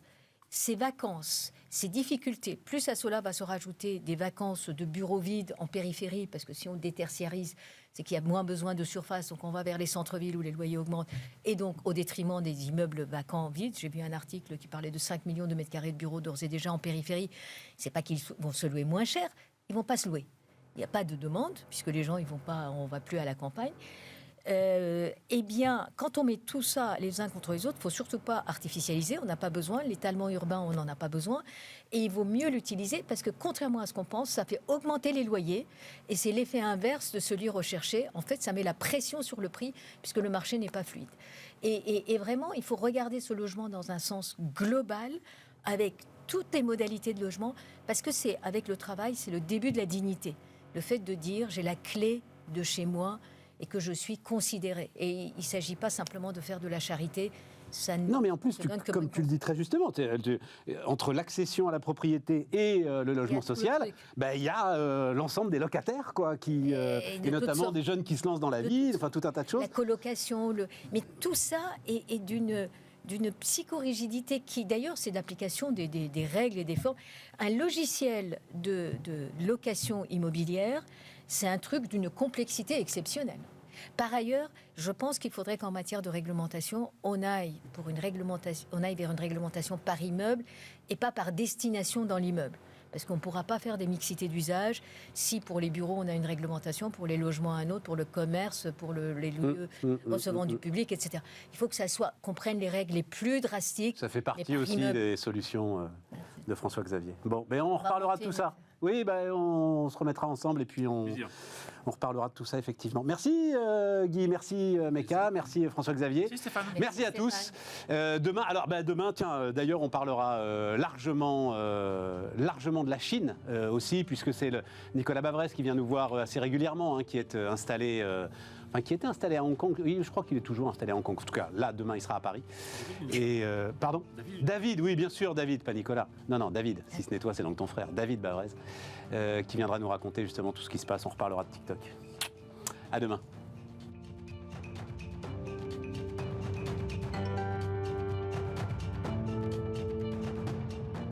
ces vacances, ces difficultés, plus à cela va se rajouter des vacances de bureaux vides en périphérie, parce que si on détertiarise, c'est qu'il y a moins besoin de surface, donc on va vers les centres-villes où les loyers augmentent, et donc au détriment des immeubles vacants vides. J'ai vu un article qui parlait de 5 millions de mètres carrés de bureaux d'ores et déjà en périphérie. C'est pas qu'ils vont se louer moins cher, ils vont pas se louer. Il n'y a pas de demande, puisque les gens, on va plus à la campagne. Eh bien, quand on met tout ça les uns contre les autres, il ne faut surtout pas artificialiser, on n'a pas besoin, l'étalement urbain, on n'en a pas besoin, et il vaut mieux l'utiliser parce que contrairement à ce qu'on pense, ça fait augmenter les loyers, et c'est l'effet inverse de celui recherché. En fait, ça met la pression sur le prix, puisque le marché n'est pas fluide. Et vraiment, il faut regarder ce logement dans un sens global, avec toutes les modalités de logement, parce que c'est, avec le travail, c'est le début de la dignité. Le fait de dire, j'ai la clé de chez moi, et que je suis considérée. Et il ne s'agit pas simplement de faire de la charité. Non, mais en plus, comme tu le dis très justement, entre l'accession à la propriété et le logement social, il y a l'ensemble des locataires, quoi, et notamment des jeunes qui se lancent dans la vie, enfin tout un tas de choses. La colocation, mais tout ça est d'une psychorigidité qui, d'ailleurs, c'est l'application des règles et des formes. Un logiciel de location immobilière, c'est un truc d'une complexité exceptionnelle. Par ailleurs, je pense qu'il faudrait qu'en matière de réglementation, on aille vers une réglementation par immeuble et pas par destination dans l'immeuble. Parce qu'on ne pourra pas faire des mixités d'usage si pour les bureaux on a une réglementation, pour les logements un autre, pour le commerce, pour les lieux recevant du public, etc. Il faut que qu'on prenne les règles les plus drastiques. Ça fait partie aussi des solutions de François Xavier. Bon, mais on reparlera de tout ça. Oui, on se remettra ensemble et puis on reparlera de tout ça, effectivement. Merci Guy, merci Meka, merci François Xavier. Merci à tous. Demain, tiens, d'ailleurs, on parlera largement de la Chine aussi, puisque c'est Nicolas Bavrez qui vient nous voir assez régulièrement, qui est installé... qui était installé à Hong Kong. Oui, je crois qu'il est toujours installé à Hong Kong. En tout cas, là, demain, il sera à Paris. Et, pardon ? David, oui, bien sûr, David, pas Nicolas. Non, David, si ce n'est toi, c'est donc ton frère, David Bavrez, qui viendra nous raconter justement tout ce qui se passe. On reparlera de TikTok. À demain.